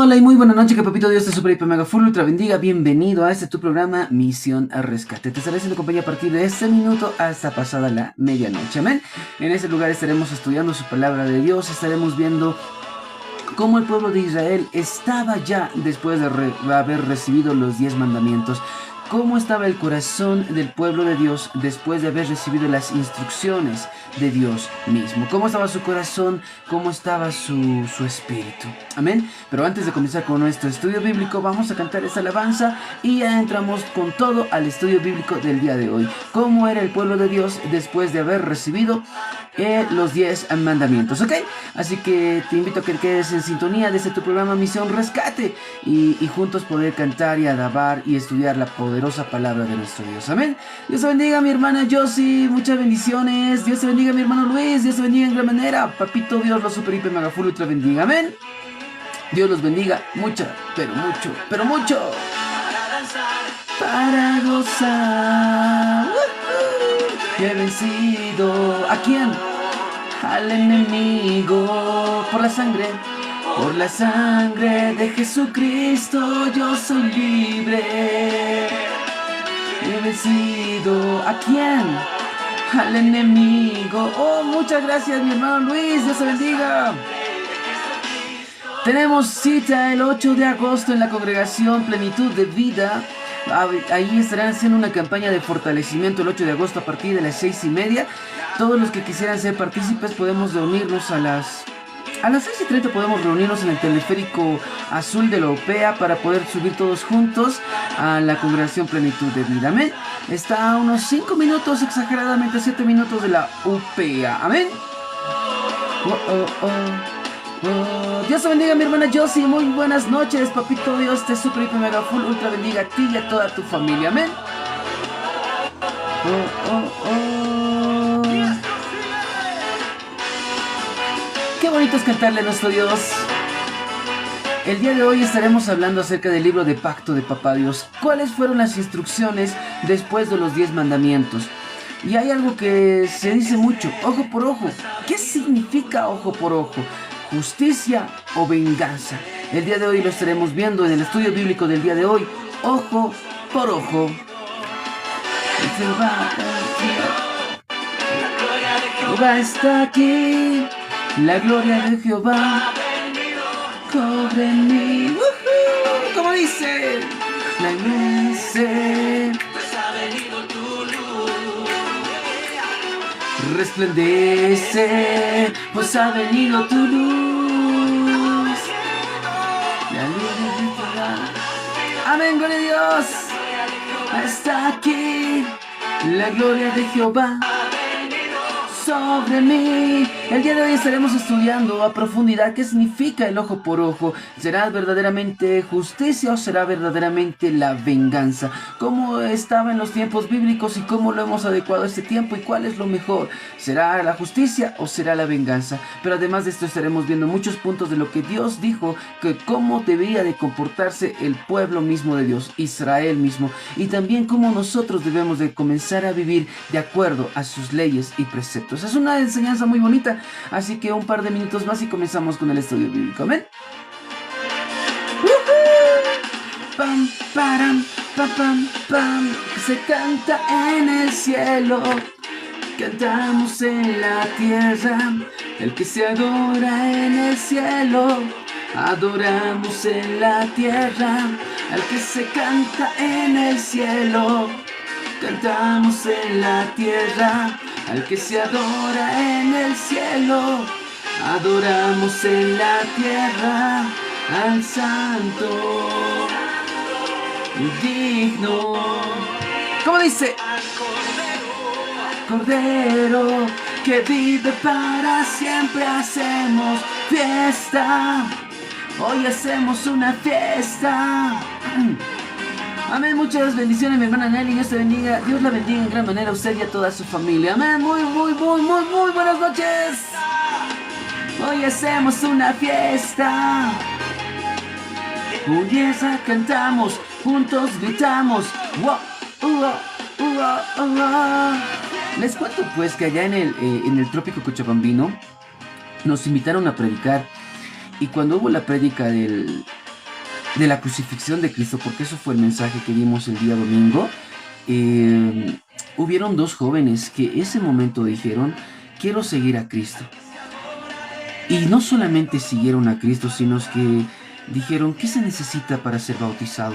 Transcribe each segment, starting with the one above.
hola y muy buena noche, que papito Dios te super hiper mega full ultra bendiga. Bienvenido a tu programa Misión a Rescate. Te estaré haciendo compañía a partir de este minuto hasta pasada la medianoche, amén. En ese lugar estaremos estudiando su palabra de Dios, estaremos viendo cómo el pueblo de Israel estaba ya después de haber recibido los 10 mandamientos. Cómo estaba el corazón del pueblo de Dios después de haber recibido las instrucciones de Dios mismo. Cómo estaba su corazón, cómo estaba su espíritu. Amén. Pero antes de comenzar con nuestro estudio bíblico, vamos a cantar esta alabanza y ya entramos con todo al estudio bíblico del día de hoy. Cómo era el pueblo de Dios después de haber recibido los 10 mandamientos, ¿ok? Así que te invito a que quedes en sintonía desde tu programa Misión Rescate y juntos poder cantar y alabar y estudiar la poderosa palabra de nuestro Dios, amén. Dios te bendiga, mi hermana Josie, muchas bendiciones. Dios te bendiga, mi hermano Luis, Dios te bendiga en gran manera. Papito Dios los super hiper mega full ultra bendiga, amén. Dios los bendiga mucho, pero mucho, pero mucho. Para gozar. He vencido. ¿A quién? Al enemigo. Por la sangre de Jesucristo yo soy libre. He vencido. ¿A quién? Al enemigo. Oh, muchas gracias, mi hermano Luis. Dios te bendiga. Tenemos cita el 8 de agosto en la congregación Plenitud de Vida. Ahí estarán haciendo una campaña de fortalecimiento el 8 de agosto a partir de las 6:30. Todos los que quisieran ser partícipes podemos reunirnos a las 6:30 podemos reunirnos en el teleférico azul de la UPEA para poder subir todos juntos a la congregación Plenitud de Vida. Amén. Está a unos 5 minutos, exageradamente 7 minutos de la UPEA. Amén. Dios te bendiga, mi hermana Josie. Muy buenas noches, papito Dios te super hiper mega full ultra bendiga a ti y a toda tu familia. Amén. Qué bonito es cantarle a nuestro Dios. El día de hoy estaremos hablando acerca del libro de pacto de Papá Dios. ¿Cuáles fueron las instrucciones después de los 10 mandamientos? Y hay algo que se dice mucho: ojo por ojo. ¿Qué significa ojo por ojo? ¿Justicia o venganza? El día de hoy lo estaremos viendo en el estudio bíblico del día de hoy. Ojo por ojo. Jehová está aquí. La gloria de Jehová sobre mí. ¿Cómo dice? La dice. Resplandece, pues ha venido tu luz. La luz de Jehová. Amén, gloria a Dios. Está aquí la gloria de Jehová sobre mí. El día de hoy estaremos estudiando a profundidad qué significa el ojo por ojo. ¿Será verdaderamente justicia o será verdaderamente la venganza? ¿Cómo estaba en los tiempos bíblicos y cómo lo hemos adecuado a este tiempo y cuál es lo mejor? ¿Será la justicia o será la venganza? Pero además de esto estaremos viendo muchos puntos de lo que Dios dijo, que cómo debía de comportarse el pueblo mismo de Dios, Israel mismo, y también cómo nosotros debemos de comenzar a vivir de acuerdo a sus leyes y preceptos. Es una enseñanza muy bonita. Así que un par de minutos más y comenzamos con el estudio bíblico. Amén. Pam, param, pam, pam, pam. Se canta en el cielo, cantamos en la tierra. El que se adora en el cielo, adoramos en la tierra. Al que se canta en el cielo, cantamos en la tierra. Al que se adora en el cielo, adoramos en la tierra. Al santo digno. ¿Cómo dice? Cordero que vive para siempre, hacemos fiesta. Hoy hacemos una fiesta. Amén, muchas bendiciones, mi hermana Nelly. Dios te bendiga, Dios la bendiga en gran manera a usted y a toda su familia. Amén, muy buenas noches. Hoy hacemos una fiesta. Uniesa cantamos, juntos gritamos. Les cuento pues que allá en el trópico cochabambino nos invitaron a predicar. Y cuando hubo la prédica del de la crucifixión de Cristo, porque eso fue el mensaje que dimos el día domingo, hubieron dos jóvenes que ese momento dijeron, quiero seguir a Cristo. Y no solamente siguieron a Cristo, sino que dijeron, ¿qué se necesita para ser bautizado?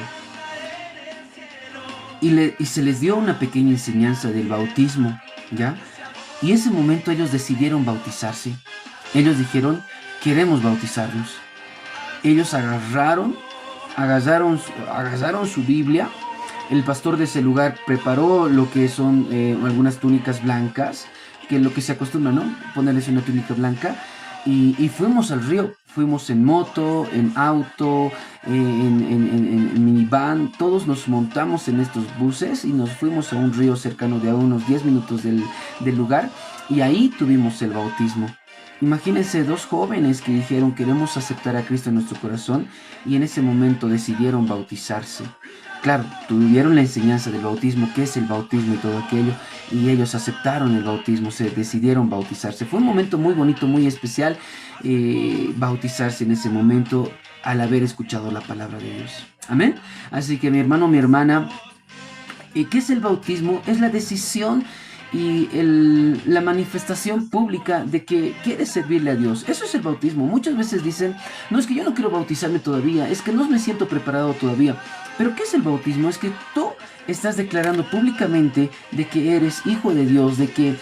Y se les dio una pequeña enseñanza del bautismo, ¿ya? Y ese momento ellos decidieron bautizarse. Ellos dijeron, queremos bautizarnos. Ellos agarraron su Biblia. El pastor de ese lugar preparó lo que son algunas túnicas blancas, que es lo que se acostumbra, ¿no? Ponerles una túnica blanca. Y fuimos al río, fuimos en moto, en auto, en minivan, todos nos montamos en estos buses y nos fuimos a un río cercano de a unos 10 minutos del lugar, y ahí tuvimos el bautismo. Imagínense, dos jóvenes que dijeron queremos aceptar a Cristo en nuestro corazón, y en ese momento decidieron bautizarse. Claro, tuvieron la enseñanza del bautismo, qué es el bautismo y todo aquello, y ellos aceptaron el bautismo, se decidieron bautizarse. Fue un momento muy bonito, muy especial, bautizarse en ese momento al haber escuchado la palabra de Dios. Amén. Así que mi hermano, mi hermana, ¿qué es el bautismo? Es la decisión y la manifestación pública de que quieres servirle a Dios. Eso es el bautismo. Muchas veces dicen, no, es que yo no quiero bautizarme todavía, es que no me siento preparado todavía. Pero ¿qué es el bautismo? Es que tú estás declarando públicamente de que eres hijo de Dios, de que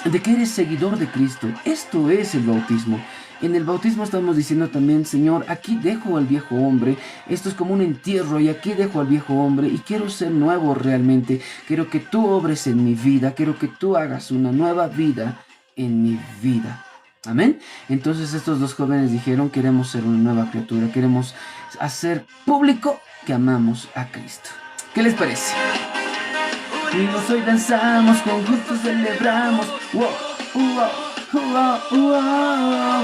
eres seguidor de Cristo. Esto es el bautismo. En el bautismo estamos diciendo también, Señor, aquí dejo al viejo hombre, esto es como un entierro, y aquí dejo al viejo hombre y quiero ser nuevo realmente. Quiero que tú obres en mi vida, quiero que tú hagas una nueva vida en mi vida. Amén. Entonces estos dos jóvenes dijeron, queremos ser una nueva criatura, queremos hacer público que amamos a Cristo. ¿Qué les parece? Amigos, hoy danzamos, con gusto celebramos. Wow,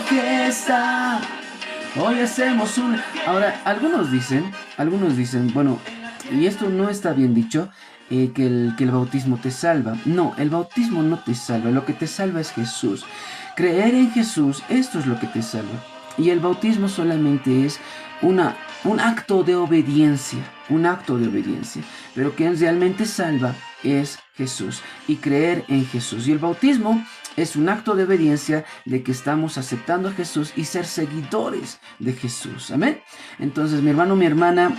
fiesta. Hoy hacemos una. Ahora, algunos dicen, bueno, y esto no está bien dicho, que el bautismo te salva. No, el bautismo no te salva. Lo que te salva es Jesús. Creer en Jesús, esto es lo que te salva. Y el bautismo solamente es un acto de obediencia, pero quien realmente salva es Jesús y creer en Jesús. Y el bautismo es un acto de obediencia de que estamos aceptando a Jesús y ser seguidores de Jesús. Amén. Entonces, mi hermano, mi hermana,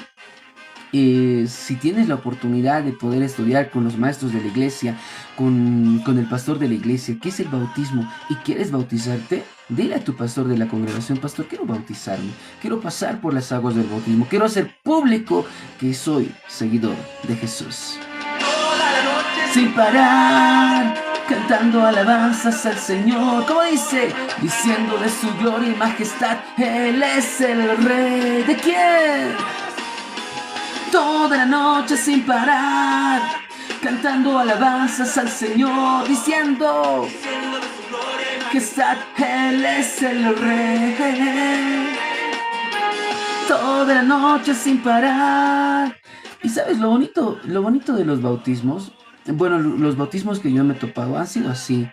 si tienes la oportunidad de poder estudiar con los maestros de la iglesia, con el pastor de la iglesia, qué es el bautismo, y quieres bautizarte, dile a tu pastor de la congregación, pastor, quiero bautizarme, quiero pasar por las aguas del bautismo, quiero hacer público que soy seguidor de Jesús. Sin parar, cantando alabanzas al Señor, ¿cómo dice? Diciendo de su gloria y majestad, Él es el Rey. ¿De quién? Toda la noche sin parar, cantando alabanzas al Señor, diciendo que Él es el Rey. Toda la noche sin parar. Y sabes, lo bonito de los bautismos, bueno, los bautismos que yo me he topado han sido así.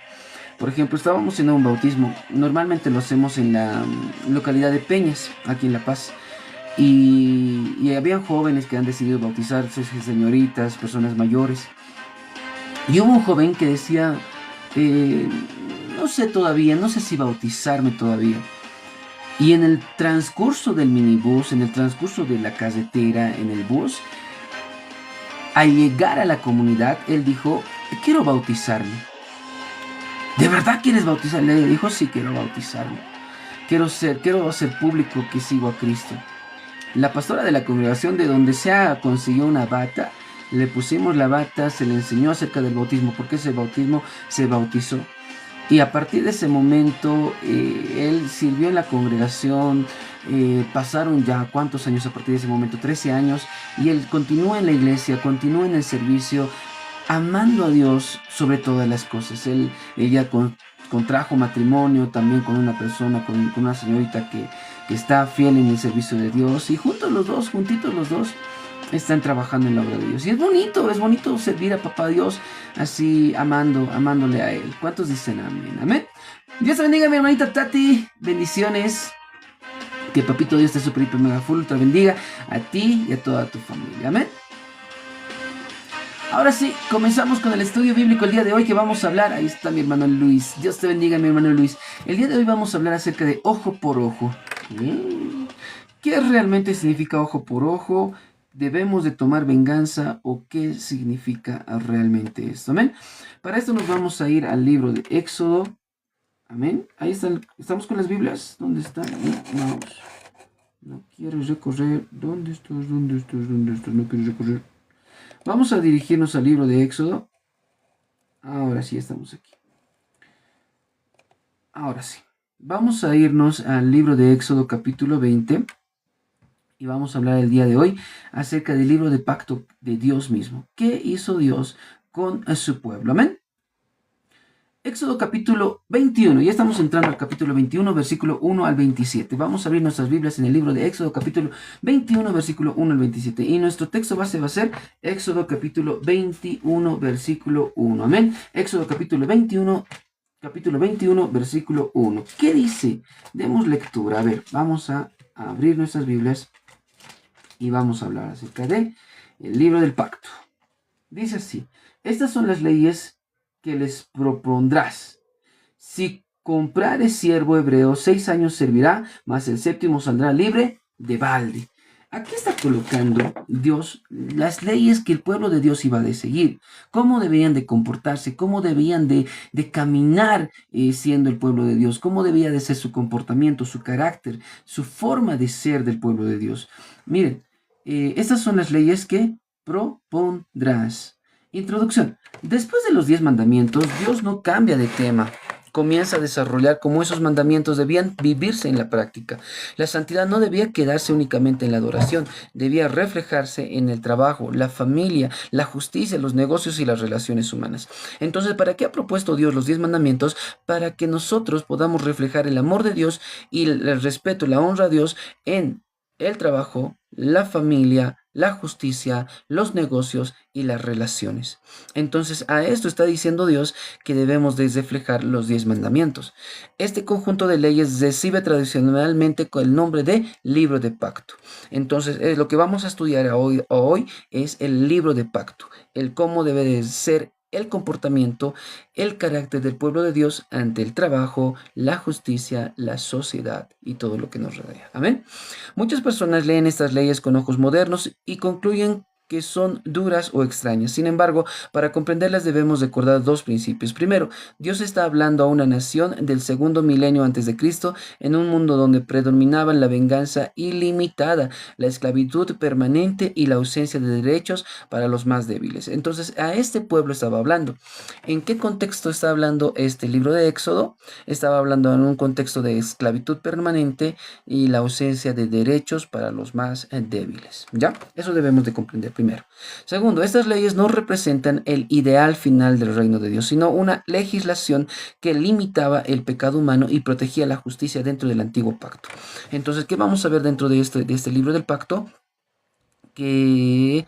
Por ejemplo, estábamos en un bautismo, normalmente lo hacemos en la localidad de Peñas, aquí en La Paz. Y había jóvenes que han decidido bautizarse, señoritas, personas mayores. Y hubo un joven que decía, no sé todavía, no sé si bautizarme todavía. Y en el transcurso del minibús, en el transcurso de la carretera, en el bus, al llegar a la comunidad, él dijo, quiero bautizarme. ¿De verdad quieres bautizarme? Le dijo, sí, quiero bautizarme. Quiero hacer público que sigo a Cristo. La pastora de la congregación, de donde sea, consiguió una bata, le pusimos la bata, se le enseñó acerca del bautismo, porque ese bautismo se bautizó. Y a partir de ese momento, él sirvió en la congregación, pasaron ya cuántos años a partir de ese momento, 13 años, y él continúa en la iglesia, continúa en el servicio, amando a Dios sobre todas las cosas. Ella contrajo matrimonio también con una persona, con una señorita que está fiel en el servicio de Dios, y juntitos los dos están trabajando en la obra de Dios. Y es bonito servir a Papá Dios así, amándole a Él. ¿Cuántos dicen amén? Amén. Dios te bendiga, mi hermanita Tati. Bendiciones. Que Papito Dios te super hiper mega full ultra bendiga a ti y a toda tu familia. Amén. Ahora sí, comenzamos con el estudio bíblico el día de hoy que vamos a hablar. Ahí está mi hermano Luis. Dios te bendiga, mi hermano Luis. El día de hoy vamos a hablar acerca de ojo por ojo. ¿Qué realmente significa ojo por ojo? ¿Debemos de tomar venganza o qué significa realmente esto? Amén. Para esto nos vamos a ir al libro de Éxodo. Amén. Ahí están. ¿Estamos con las Biblias? ¿Dónde están? No. No quiero recorrer. ¿Dónde estás? ¿Dónde estás? ¿Dónde estás? No quiero recorrer. Vamos a dirigirnos al libro de Éxodo. Ahora sí estamos aquí. Ahora sí. Vamos a irnos al libro de Éxodo capítulo 20. Y vamos a hablar el día de hoy acerca del libro de pacto de Dios mismo. ¿Qué hizo Dios con su pueblo? Amén. Éxodo capítulo 21. Ya estamos entrando al capítulo 21, versículo 1 al 27. Vamos a abrir nuestras Biblias en el libro de Éxodo capítulo 21, versículo 1 al 27. Y nuestro texto base va a ser Éxodo capítulo 21, versículo 1. Amén. Éxodo capítulo 21, versículo 1. ¿Qué dice? Demos lectura. A ver, vamos a abrir nuestras Biblias y vamos a hablar acerca de el libro del pacto. Dice así: estas son las leyes que les propondrás. Si comprares siervo hebreo, 6 años servirá, mas el 7º saldrá libre de balde. Aquí está colocando Dios las leyes que el pueblo de Dios iba a seguir, cómo debían de comportarse, cómo debían de caminar siendo el pueblo de Dios, cómo debía de ser su comportamiento, su carácter, su forma de ser del pueblo de Dios. Miren, estas son las leyes que propondrás. Introducción. Después de los 10 mandamientos, Dios no cambia de tema. Comienza a desarrollar cómo esos mandamientos debían vivirse en la práctica. La santidad no debía quedarse únicamente en la adoración, debía reflejarse en el trabajo, la familia, la justicia, los negocios y las relaciones humanas. Entonces, ¿para qué ha propuesto Dios los 10 mandamientos? Para que nosotros podamos reflejar el amor de Dios y el respeto, la honra a Dios en el trabajo, la familia, la justicia, los negocios y las relaciones. Entonces, a esto está diciendo Dios que debemos de reflejar los 10 mandamientos. Este conjunto de leyes recibe tradicionalmente con el nombre de libro de pacto. Entonces, lo que vamos a estudiar hoy es el libro de pacto, el cómo debe de ser el comportamiento, el carácter del pueblo de Dios ante el trabajo, la justicia, la sociedad y todo lo que nos rodea. Amén. Muchas personas leen estas leyes con ojos modernos y concluyen que son duras o extrañas. Sin embargo, para comprenderlas debemos recordar 2 principios. Primero, Dios está hablando a una nación del 2º milenio antes de Cristo, en un mundo donde predominaban la venganza ilimitada, la esclavitud permanente y la ausencia de derechos para los más débiles. Entonces, a este pueblo estaba hablando. ¿En qué contexto está hablando este libro de Éxodo? Estaba hablando en un contexto de esclavitud permanente y la ausencia de derechos para los más débiles. ¿Ya? Eso debemos de comprender primero. Segundo, estas leyes no representan el ideal final del reino de Dios, sino una legislación que limitaba el pecado humano y protegía la justicia dentro del antiguo pacto. Entonces, ¿qué vamos a ver dentro de este libro del pacto? Que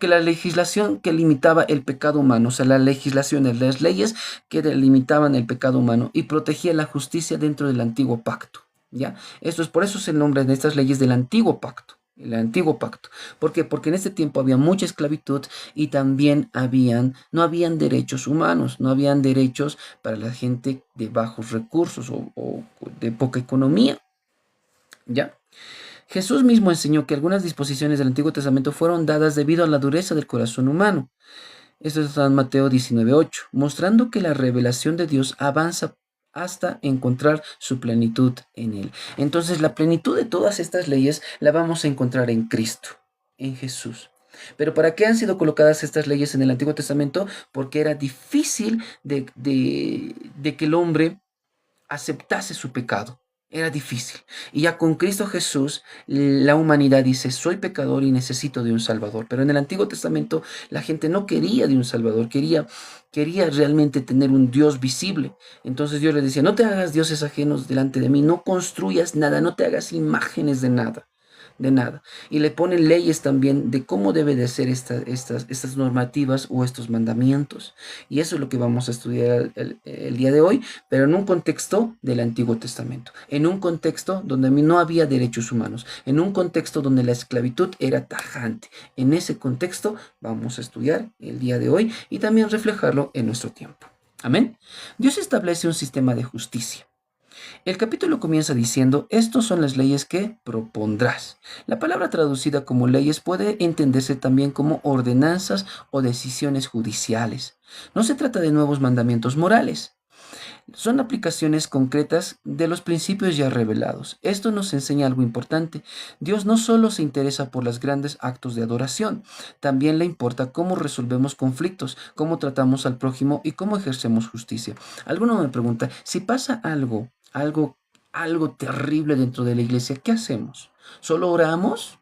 la legislación que limitaba el pecado humano, o sea, las leyes que delimitaban el pecado humano y protegía la justicia dentro del antiguo pacto. ¿Ya? Por eso se nombran estas leyes del antiguo pacto. El antiguo pacto. ¿Por qué? Porque en este tiempo había mucha esclavitud y también no habían derechos humanos, no habían derechos para la gente de bajos recursos o de poca economía. ¿Ya? Jesús mismo enseñó que algunas disposiciones del Antiguo Testamento fueron dadas debido a la dureza del corazón humano. Esto está en Mateo 19:8, mostrando que la revelación de Dios avanza hasta encontrar su plenitud en Él. Entonces, la plenitud de todas estas leyes la vamos a encontrar en Cristo, en Jesús. Pero ¿para qué han sido colocadas estas leyes en el Antiguo Testamento? Porque era difícil de que el hombre aceptase su pecado. Era difícil. Y ya con Cristo Jesús, la humanidad dice, soy pecador y necesito de un Salvador. Pero en el Antiguo Testamento la gente no quería de un Salvador, quería realmente tener un Dios visible. Entonces Dios le decía, no te hagas dioses ajenos delante de mí, no construyas nada, no te hagas imágenes de nada. de nada. Y le ponen leyes también de cómo debe de ser estas normativas o estos mandamientos. Y eso es lo que vamos a estudiar el día de hoy, pero en un contexto del Antiguo Testamento, en un contexto donde no había derechos humanos, en un contexto donde la esclavitud era tajante. En ese contexto vamos a estudiar el día de hoy y también reflejarlo en nuestro tiempo. Amén. Dios establece un sistema de justicia. El capítulo comienza diciendo, estos son las leyes que propondrás. La palabra traducida como leyes puede entenderse también como ordenanzas o decisiones judiciales. No se trata de nuevos mandamientos morales. Son aplicaciones concretas de los principios ya revelados. Esto nos enseña algo importante. Dios no solo se interesa por los grandes actos de adoración, también le importa cómo resolvemos conflictos, cómo tratamos al prójimo y cómo ejercemos justicia. Alguno me pregunta, si pasa algo terrible dentro de la iglesia, ¿qué hacemos? ¿Solo oramos?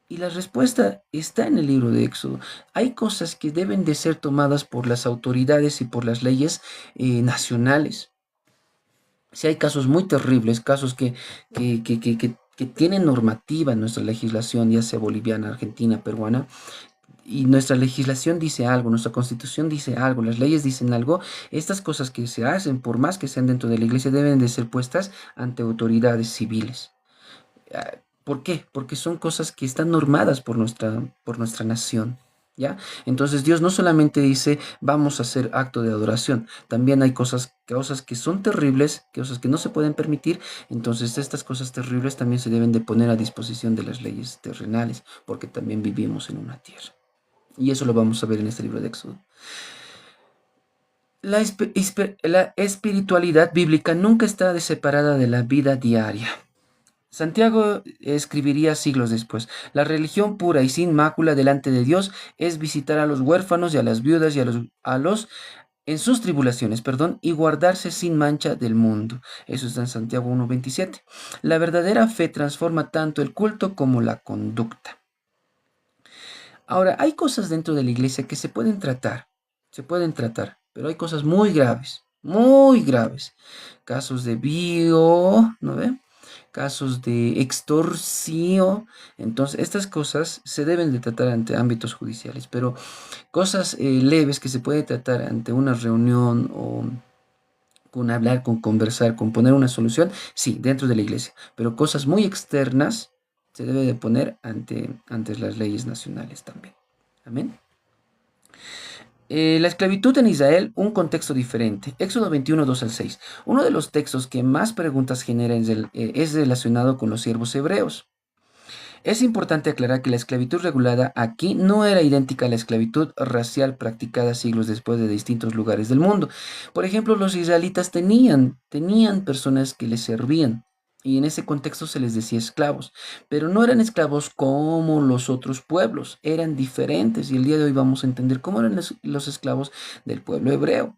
Y la respuesta está en el libro de Éxodo. Hay cosas que deben de ser tomadas por las autoridades y por las leyes nacionales. Si hay casos muy terribles, casos que tienen normativa en nuestra legislación, ya sea boliviana, argentina, peruana, y nuestra legislación dice algo, nuestra constitución dice algo, las leyes dicen algo, estas cosas que se hacen, por más que sean dentro de la iglesia, deben de ser puestas ante autoridades civiles. ¿Por qué? Porque son cosas que están normadas por nuestra nación. ¿Ya? Entonces Dios no solamente dice vamos a hacer acto de adoración, también hay cosas que son terribles, cosas que no se pueden permitir, entonces estas cosas terribles también se deben de poner a disposición de las leyes terrenales, porque también vivimos en una tierra. Y eso lo vamos a ver en este libro de Éxodo. La espiritualidad bíblica nunca está separada de la vida diaria. Santiago escribiría siglos después, la religión pura y sin mácula delante de Dios es visitar a los huérfanos y a las viudas y a los en sus tribulaciones, y guardarse sin mancha del mundo. Eso está en Santiago 1:27. La verdadera fe transforma tanto el culto como la conducta. Ahora, hay cosas dentro de la iglesia que se pueden tratar, pero hay cosas muy graves. Casos de ¿no ve? Casos de extorsión. Entonces, estas cosas se deben de tratar ante ámbitos judiciales, pero cosas leves que se puede tratar ante una reunión o con hablar, con conversar, con poner una solución, sí, dentro de la iglesia, pero cosas muy externas se debe de poner ante las leyes nacionales también. Amén. La esclavitud en Israel, un contexto diferente. Éxodo 21, 2 al 6. Uno de los textos que más preguntas genera es relacionado con los siervos hebreos. Es importante aclarar que la esclavitud regulada aquí no era idéntica a la esclavitud racial practicada siglos después de distintos lugares del mundo. Por ejemplo, los israelitas tenían personas que les servían. Y en ese contexto se les decía esclavos, pero no eran esclavos como los otros pueblos, eran diferentes y el día de hoy vamos a entender cómo eran los esclavos del pueblo hebreo.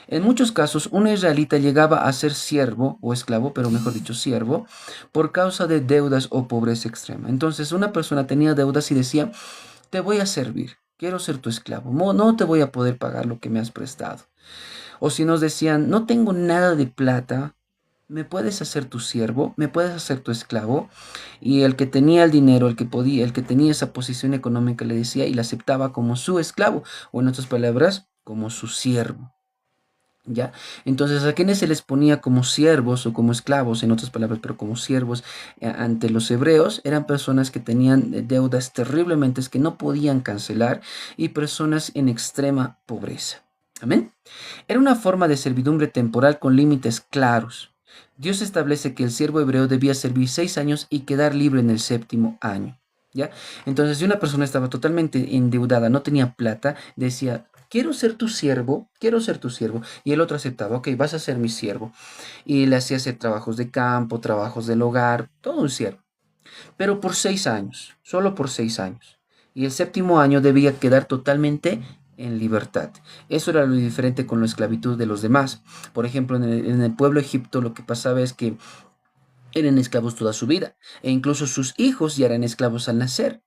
En muchos casos, un israelita llegaba a ser siervo o esclavo, pero mejor dicho siervo, por causa de deudas o pobreza extrema. Entonces una persona tenía deudas y decía, te voy a servir, quiero ser tu esclavo, no te voy a poder pagar lo que me has prestado. O si nos decían, no tengo nada de plata, ¿me puedes hacer tu siervo? ¿Me puedes hacer tu esclavo? Y el que tenía el dinero, el que tenía esa posición económica le decía y le aceptaba como su esclavo, o en otras palabras, como su siervo. ¿Ya? Entonces, ¿a quienes se les ponía como siervos o como esclavos, en otras palabras, pero como siervos ante los hebreos? Eran personas que tenían deudas terriblemente que no podían cancelar y personas en extrema pobreza. Amén. Era una forma de servidumbre temporal con límites claros. Dios establece que el siervo hebreo debía servir 6 años y quedar libre en el 7.º año. ¿Ya? Entonces, si una persona estaba totalmente endeudada, no tenía plata, decía, quiero ser tu siervo, y el otro aceptaba, ok, vas a ser mi siervo. Y le hacía hacer trabajos de campo, trabajos del hogar, todo un siervo. Pero por 6 años, solo por 6 años. Y el 7.º año debía quedar totalmente en libertad. Eso era lo diferente con la esclavitud de los demás. Por ejemplo, en el pueblo egipto lo que pasaba es que eran esclavos toda su vida, e incluso sus hijos ya eran esclavos al nacer.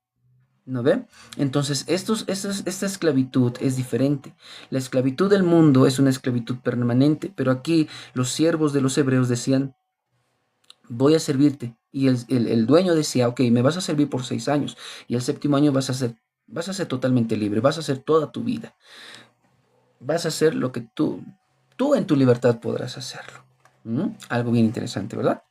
¿No ve? Entonces, esta esclavitud es diferente. La esclavitud del mundo es una esclavitud permanente, pero aquí los siervos de los hebreos decían, voy a servirte, Y el dueño decía, ok, me vas a servir por 6 años y el séptimo año vas a ser totalmente libre, vas a hacer toda tu vida, vas a hacer lo que tú en tu libertad podrás hacerlo. Algo bien interesante, ¿verdad?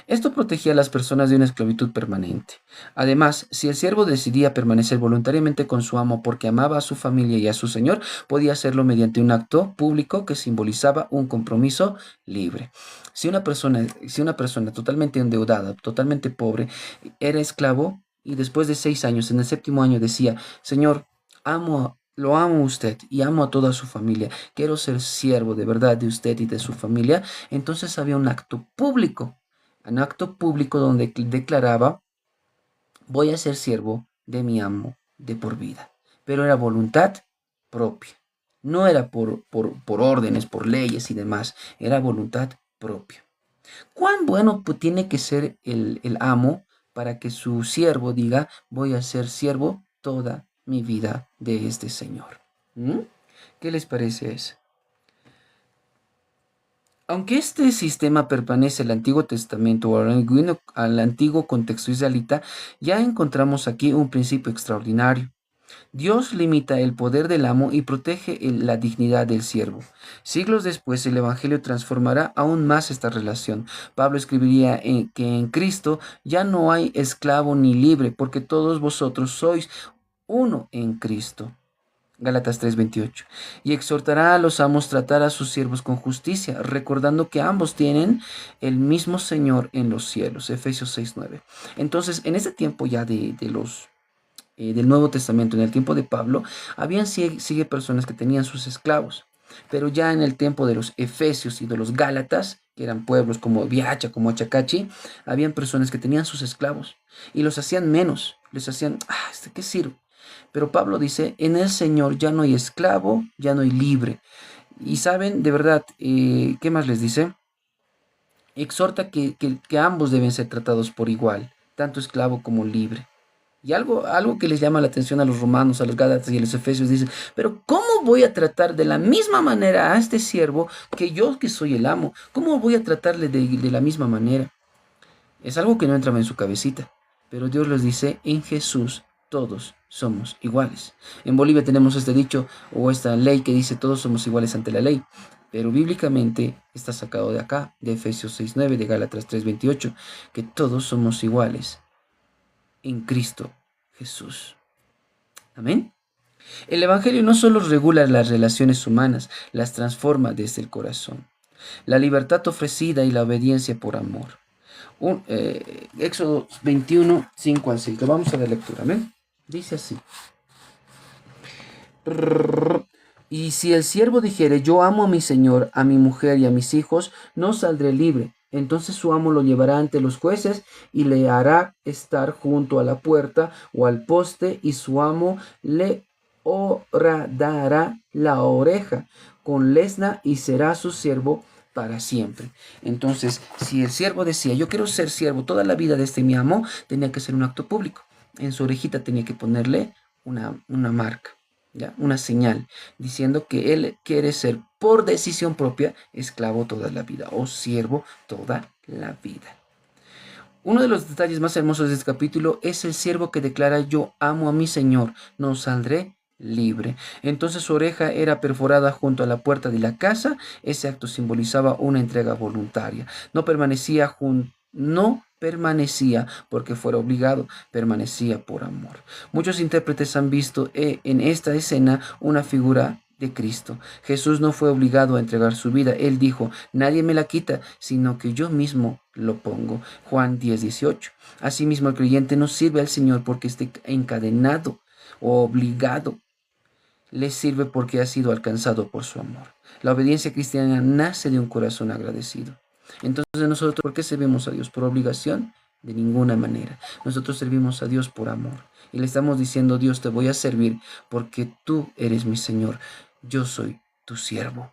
Esto protegía a las personas de una esclavitud permanente. Además, si el siervo decidía permanecer voluntariamente con su amo porque amaba a su familia y a su señor, podía hacerlo mediante un acto público que simbolizaba un compromiso libre. Si una persona totalmente endeudada, totalmente pobre, era esclavo y después de 6 años, en el séptimo año decía, Señor, lo amo a usted y amo a toda su familia, quiero ser siervo de verdad de usted y de su familia, entonces había un acto público donde declaraba, voy a ser siervo de mi amo de por vida. Pero era voluntad propia. No era por órdenes, por leyes y demás. Era voluntad propia. ¿Cuán bueno tiene que ser el amo para que su siervo diga, voy a ser siervo toda mi vida de este Señor? ¿Mm? ¿Qué les parece eso? Aunque este sistema pertenece al Antiguo Testamento o al antiguo contexto israelita, ya encontramos aquí un principio extraordinario. Dios limita el poder del amo y protege la dignidad del siervo. Siglos después, el Evangelio transformará aún más esta relación. Pablo escribiría que en Cristo ya no hay esclavo ni libre, porque todos vosotros sois uno en Cristo. Gálatas 3:28. Y exhortará a los amos a tratar a sus siervos con justicia, recordando que ambos tienen el mismo Señor en los cielos. Efesios 6:9. Entonces, en este tiempo ya del Nuevo Testamento, en el tiempo de Pablo, habían sigue personas que tenían sus esclavos. Pero ya en el tiempo de los Efesios y de los Gálatas, que eran pueblos como Viacha, como Achacachi, habían personas que tenían sus esclavos y los hacían menos. Les hacían, ¿qué sirve? Pero Pablo dice, en el Señor ya no hay esclavo, ya no hay libre. Y saben, de verdad, ¿qué más les dice? Exhorta que ambos deben ser tratados por igual, tanto esclavo como libre. Y algo que les llama la atención a los romanos, a los gálatas y a los efesios, dicen, pero ¿cómo voy a tratar de la misma manera a este siervo que yo que soy el amo? ¿Cómo voy a tratarle de la misma manera? Es algo que no entraba en su cabecita, pero Dios les dice, en Jesús todos somos iguales. En Bolivia tenemos este dicho o esta ley que dice todos somos iguales ante la ley, pero bíblicamente está sacado de acá, de Efesios 6:9, de Gálatas 3:28, que todos somos iguales en Cristo Jesús. Amén. El Evangelio no solo regula las relaciones humanas, las transforma desde el corazón. La libertad ofrecida y la obediencia por amor. Éxodo 21, 5 al 6. Lo vamos a dar lectura, ¿amén? Dice así. Y si el siervo dijere, yo amo a mi señor, a mi mujer y a mis hijos, no saldré libre. Entonces su amo lo llevará ante los jueces y le hará estar junto a la puerta o al poste, y su amo le horadará la oreja con lesna y será su siervo para siempre. Entonces, si el siervo decía, yo quiero ser siervo toda la vida de este mi amo, tenía que ser un acto público. En su orejita tenía que ponerle una marca, ¿ya? Una señal, diciendo que él quiere ser por decisión propia esclavo toda la vida o siervo toda la vida. Uno de los detalles más hermosos de este capítulo es el siervo que declara, yo amo a mi Señor, no saldré libre. Entonces su oreja era perforada junto a la puerta de la casa. Ese acto simbolizaba una entrega voluntaria. No permanecía porque fuera obligado, permanecía por amor. Muchos intérpretes han visto en esta escena una figura de Cristo. Jesús no fue obligado a entregar su vida. Él dijo, nadie me la quita, sino que yo mismo lo pongo. Juan 10:18. Asimismo, el creyente no sirve al Señor porque esté encadenado o obligado. Le sirve porque ha sido alcanzado por su amor. La obediencia cristiana nace de un corazón agradecido. Entonces nosotros, ¿por qué servimos a Dios? ¿Por obligación? De ninguna manera. Nosotros servimos a Dios por amor. Y le estamos diciendo, Dios, te voy a servir porque tú eres mi Señor. Yo soy tu siervo.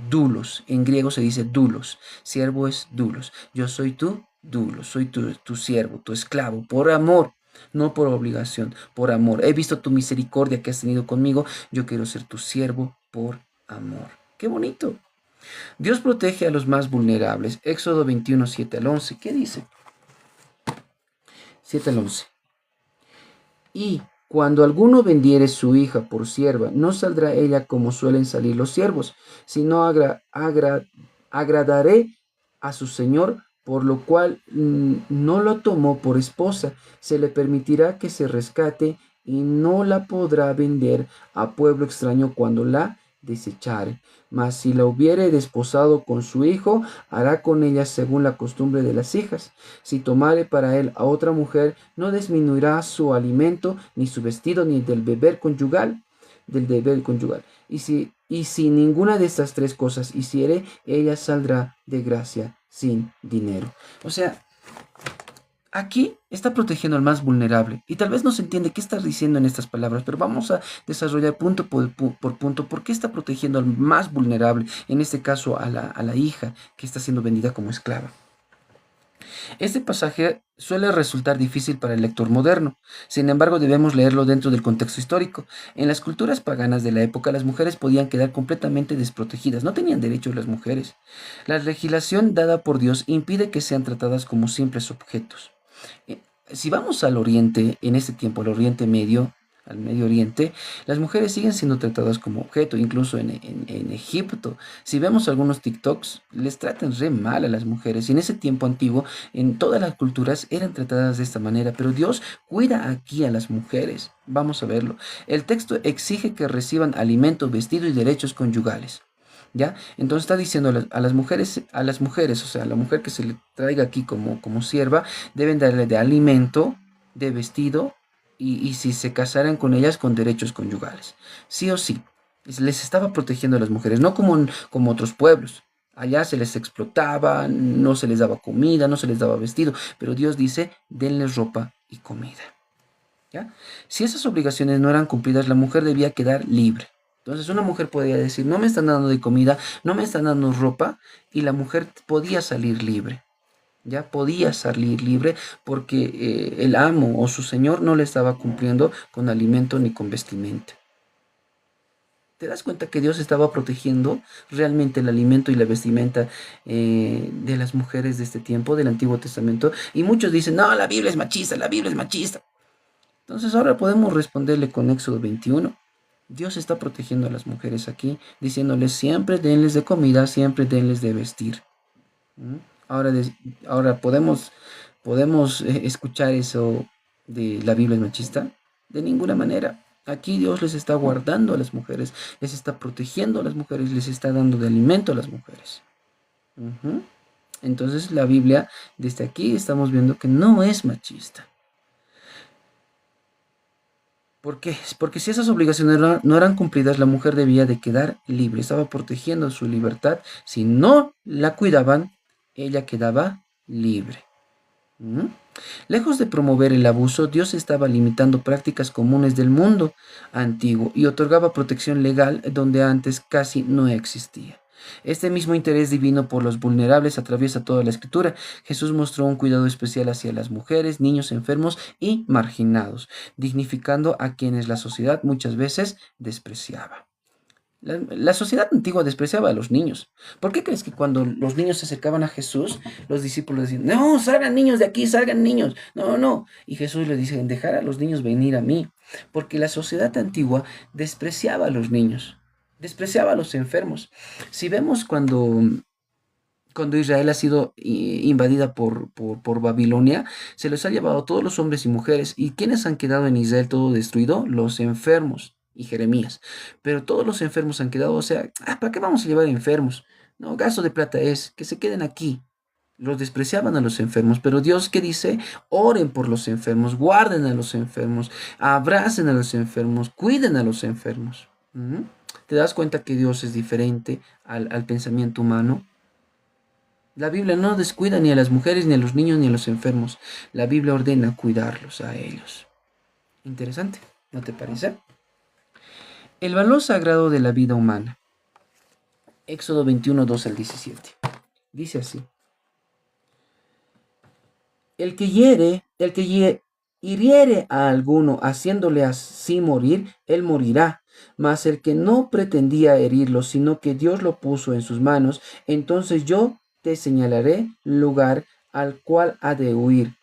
Dulos. En griego se dice dulos. Siervo es dulos. Yo soy tu dulos. Soy tu siervo, tu esclavo, por amor. No por obligación, por amor. He visto tu misericordia que has tenido conmigo. Yo quiero ser tu siervo por amor. ¡Qué bonito! Dios protege a los más vulnerables. Éxodo 21, 7 al 11. ¿Qué dice? 7 al 11. Y cuando alguno vendiere su hija por sierva, no saldrá ella como suelen salir los siervos, sino agradaré a su señor, por lo cual no lo tomó por esposa. Se le permitirá que se rescate y no la podrá vender a pueblo extraño cuando la desechare. Mas si la hubiere desposado con su hijo, hará con ella según la costumbre de las hijas. Si tomare para él a otra mujer, no disminuirá su alimento, ni su vestido, ni del deber conyugal. Y si ninguna de estas tres cosas hiciere, ella saldrá de gracia sin dinero. O sea, aquí está protegiendo al más vulnerable. Y tal vez no se entiende qué está diciendo en estas palabras, pero vamos a desarrollar punto por punto por qué está protegiendo al más vulnerable, en este caso a la hija que está siendo vendida como esclava. Este pasaje suele resultar difícil para el lector moderno, sin embargo debemos leerlo dentro del contexto histórico. En las culturas paganas de la época las mujeres podían quedar completamente desprotegidas, no tenían derechos las mujeres. La legislación dada por Dios impide que sean tratadas como simples objetos. Si vamos al Oriente, en este tiempo, al Oriente Medio, al Medio Oriente, las mujeres siguen siendo tratadas como objeto, incluso en Egipto. Si vemos algunos TikToks, les tratan re mal a las mujeres. Y en ese tiempo antiguo, en todas las culturas eran tratadas de esta manera, pero Dios cuida aquí a las mujeres. Vamos a verlo. El texto exige que reciban alimento, vestido y derechos conyugales. ¿Ya? Entonces está diciendo a las mujeres, o sea, a la mujer que se le traiga aquí como sierva, deben darle de alimento, de vestido, y si se casaran con ellas, con derechos conyugales. Sí o sí. Les estaba protegiendo a las mujeres, no como otros pueblos. Allá se les explotaba, no se les daba comida, no se les daba vestido, pero Dios dice, denles ropa y comida. ¿Ya? Si esas obligaciones no eran cumplidas, la mujer debía quedar libre. Entonces una mujer podía decir, no me están dando de comida, no me están dando ropa, y la mujer podía salir libre. Ya podía salir libre porque el amo o su señor no le estaba cumpliendo con alimento ni con vestimenta. ¿Te das cuenta que Dios estaba protegiendo realmente el alimento y la vestimenta de las mujeres de este tiempo, del Antiguo Testamento? Y muchos dicen, no, la Biblia es machista, la Biblia es machista. Entonces ahora podemos responderle con Éxodo 21. Dios está protegiendo a las mujeres aquí, diciéndoles siempre denles de comida, siempre denles de vestir. ¿Mm? Ahora podemos escuchar eso de la Biblia es machista. De ninguna manera. Aquí Dios les está guardando a las mujeres, les está protegiendo a las mujeres, les está dando de alimento a las mujeres. Ujú. Entonces la Biblia, desde aquí estamos viendo que no es machista. ¿Por qué? Porque si esas obligaciones no eran cumplidas, la mujer debía de quedar libre, estaba protegiendo su libertad. Si no la cuidaban, ella quedaba libre. ¿Mm? Lejos de promover el abuso, Dios estaba limitando prácticas comunes del mundo antiguo y otorgaba protección legal donde antes casi no existía. Este mismo interés divino por los vulnerables atraviesa toda la escritura. Jesús mostró un cuidado especial hacia las mujeres, niños enfermos y marginados, dignificando a quienes la sociedad muchas veces despreciaba. La sociedad antigua despreciaba a los niños. ¿Por qué crees que cuando los niños se acercaban a Jesús, los discípulos decían, no, salgan niños de aquí, salgan niños? No, no. Y Jesús les dice, dejar a los niños venir a mí. Porque la sociedad antigua despreciaba a los niños, despreciaba a los enfermos. Si vemos cuando Israel ha sido invadida por Babilonia, se los ha llevado a todos los hombres y mujeres. ¿Y quiénes han quedado en Israel todo destruido? Los enfermos y Jeremías. Pero todos los enfermos han quedado, o sea, ¿para qué vamos a llevar enfermos? No, gasto de plata es que se queden aquí. Los despreciaban a los enfermos, pero Dios, ¿qué dice? Oren por los enfermos, guarden a los enfermos, abracen a los enfermos, cuiden a los enfermos. ¿Mm? ¿Te das cuenta que Dios es diferente al pensamiento humano? La Biblia no descuida ni a las mujeres, ni a los niños, ni a los enfermos. La Biblia ordena cuidarlos a ellos. Interesante, ¿no te parece? El valor sagrado de la vida humana. Éxodo 21, 12 al 17. Dice así. El que hiriere a alguno haciéndole así morir, él morirá. Mas el que no pretendía herirlo, sino que Dios lo puso en sus manos, entonces yo te señalaré lugar al cual ha de huir.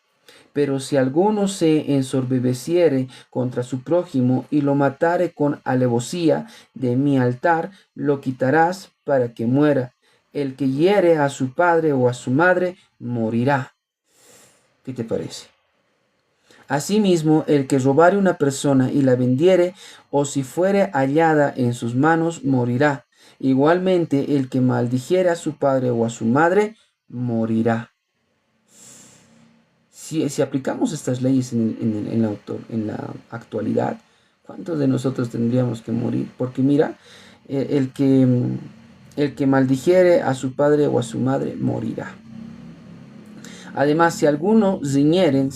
Pero si alguno se ensoberbeciere contra su prójimo y lo matare con alevosía de mi altar, lo quitarás para que muera. El que hiere a su padre o a su madre morirá. ¿Qué te parece? Asimismo, el que robare una persona y la vendiere, o si fuere hallada en sus manos, morirá. Igualmente, el que maldijere a su padre o a su madre, morirá. Si aplicamos estas leyes en la actualidad, ¿cuántos de nosotros tendríamos que morir? Porque mira, eh, el que, el que maldijere a su padre o a su madre, morirá. Además, si algunos riñeren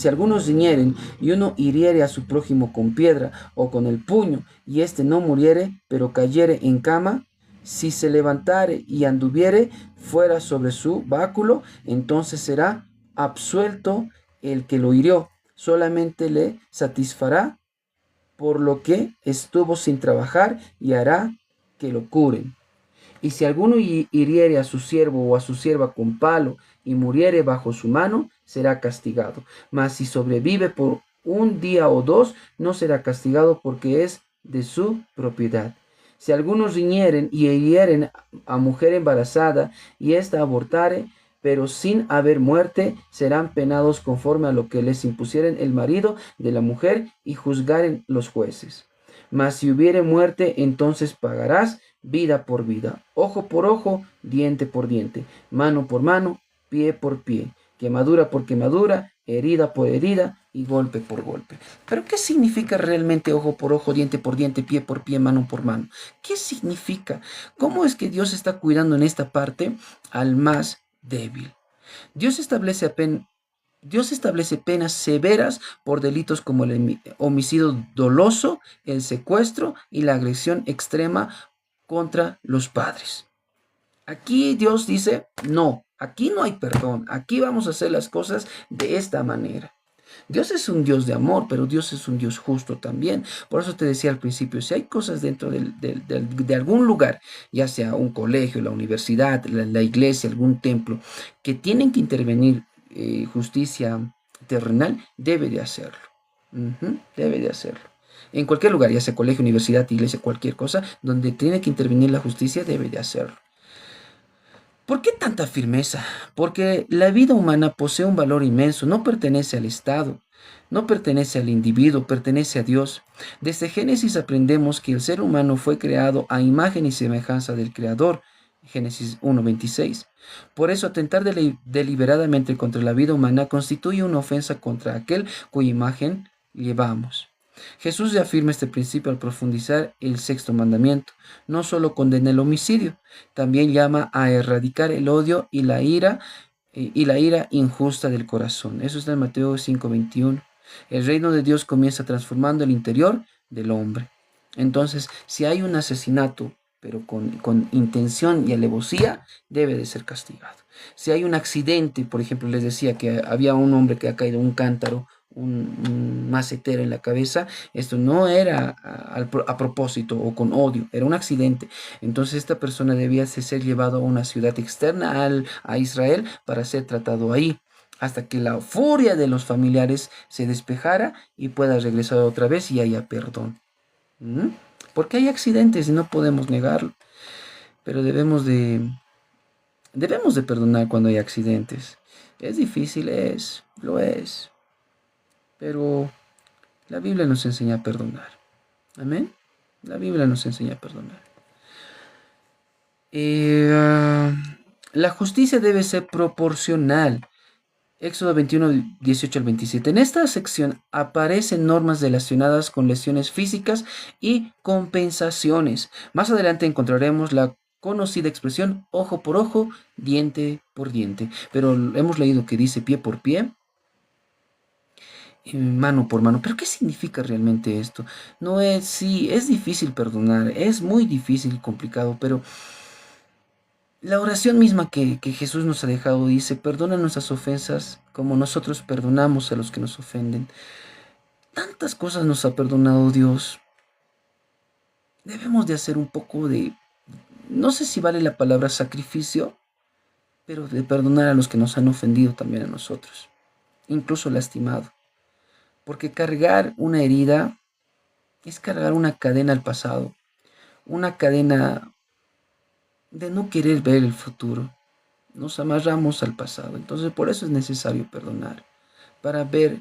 y uno hiriere a su prójimo con piedra o con el puño, y éste no muriere, pero cayere en cama, si se levantare y anduviere fuera sobre su báculo, entonces será absuelto el que lo hirió. Solamente le satisfará por lo que estuvo sin trabajar y hará que lo curen. Y si alguno hiriere a su siervo o a su sierva con palo y muriere bajo su mano, será castigado. Mas si sobrevive por un día o dos, no será castigado porque es de su propiedad. Si algunos riñeren y hirieren a mujer embarazada y ésta abortare, pero sin haber muerte, serán penados conforme a lo que les impusieren el marido de la mujer y juzgaren los jueces. Mas si hubiere muerte, entonces pagarás vida por vida, ojo por ojo, diente por diente, mano por mano, pie por pie, quemadura por quemadura, herida por herida y golpe por golpe. Pero ¿qué significa realmente ojo por ojo, diente por diente, pie por pie, mano por mano? ¿Qué significa? ¿Cómo es que Dios está cuidando en esta parte al más débil? Dios establece apenas Dios establece penas severas por delitos como el homicidio doloso, el secuestro y la agresión extrema contra los padres. Aquí Dios dice, no, aquí no hay perdón, aquí vamos a hacer las cosas de esta manera. Dios es un Dios de amor, pero Dios es un Dios justo también. Por eso te decía al principio, si hay cosas dentro de algún lugar, ya sea un colegio, la universidad, la iglesia, algún templo, que tienen que intervenir justicia terrenal, debe de hacerlo. Debe de hacerlo. En cualquier lugar, ya sea colegio, universidad, iglesia, cualquier cosa, donde tiene que intervenir la justicia, debe de hacerlo. ¿Por qué tanta firmeza? Porque la vida humana posee un valor inmenso, no pertenece al Estado, no pertenece al individuo, pertenece a Dios. Desde Génesis aprendemos que el ser humano fue creado a imagen y semejanza del Creador. Génesis 1:26. Por eso atentar deliberadamente contra la vida humana constituye una ofensa contra aquel cuya imagen llevamos. Jesús reafirma este principio al profundizar el sexto mandamiento. No solo condena el homicidio, también llama a erradicar el odio y la ira injusta del corazón. Eso está en Mateo 5:21. El reino de Dios comienza transformando el interior del hombre. Entonces, si hay un asesinato, pero con intención y alevosía, debe de ser castigado. Si hay un accidente, por ejemplo, les decía que había un hombre que ha caído un cántaro, un macetero en la cabeza, esto no era a propósito o con odio, era un accidente. Entonces esta persona debía ser llevado a una ciudad externa a Israel para ser tratado ahí, hasta que la furia de los familiares se despejara y pueda regresar otra vez y haya perdón. ¿Mm? Porque hay accidentes y no podemos negarlo, pero debemos de perdonar cuando hay accidentes. Es difícil, lo es. Pero la Biblia nos enseña a perdonar. Amén. La Biblia nos enseña a perdonar. La justicia debe ser proporcional. Éxodo 21, 18 al 27. En esta sección aparecen normas relacionadas con lesiones físicas y compensaciones. Más adelante encontraremos la conocida expresión ojo por ojo, diente por diente. Pero hemos leído que dice pie por pie, mano por mano. Pero ¿qué significa realmente esto? No es, sí, es difícil perdonar, es muy difícil y complicado, pero la oración misma que Jesús nos ha dejado dice, perdona nuestras ofensas como nosotros perdonamos a los que nos ofenden. Tantas cosas nos ha perdonado Dios. Debemos de hacer un poco de, no sé si vale la palabra sacrificio, pero de perdonar a los que nos han ofendido también a nosotros. incluso lastimado. Porque cargar una herida es cargar una cadena al pasado, una cadena de no querer ver el futuro. Nos amarramos al pasado. Entonces por eso es necesario perdonar, para ver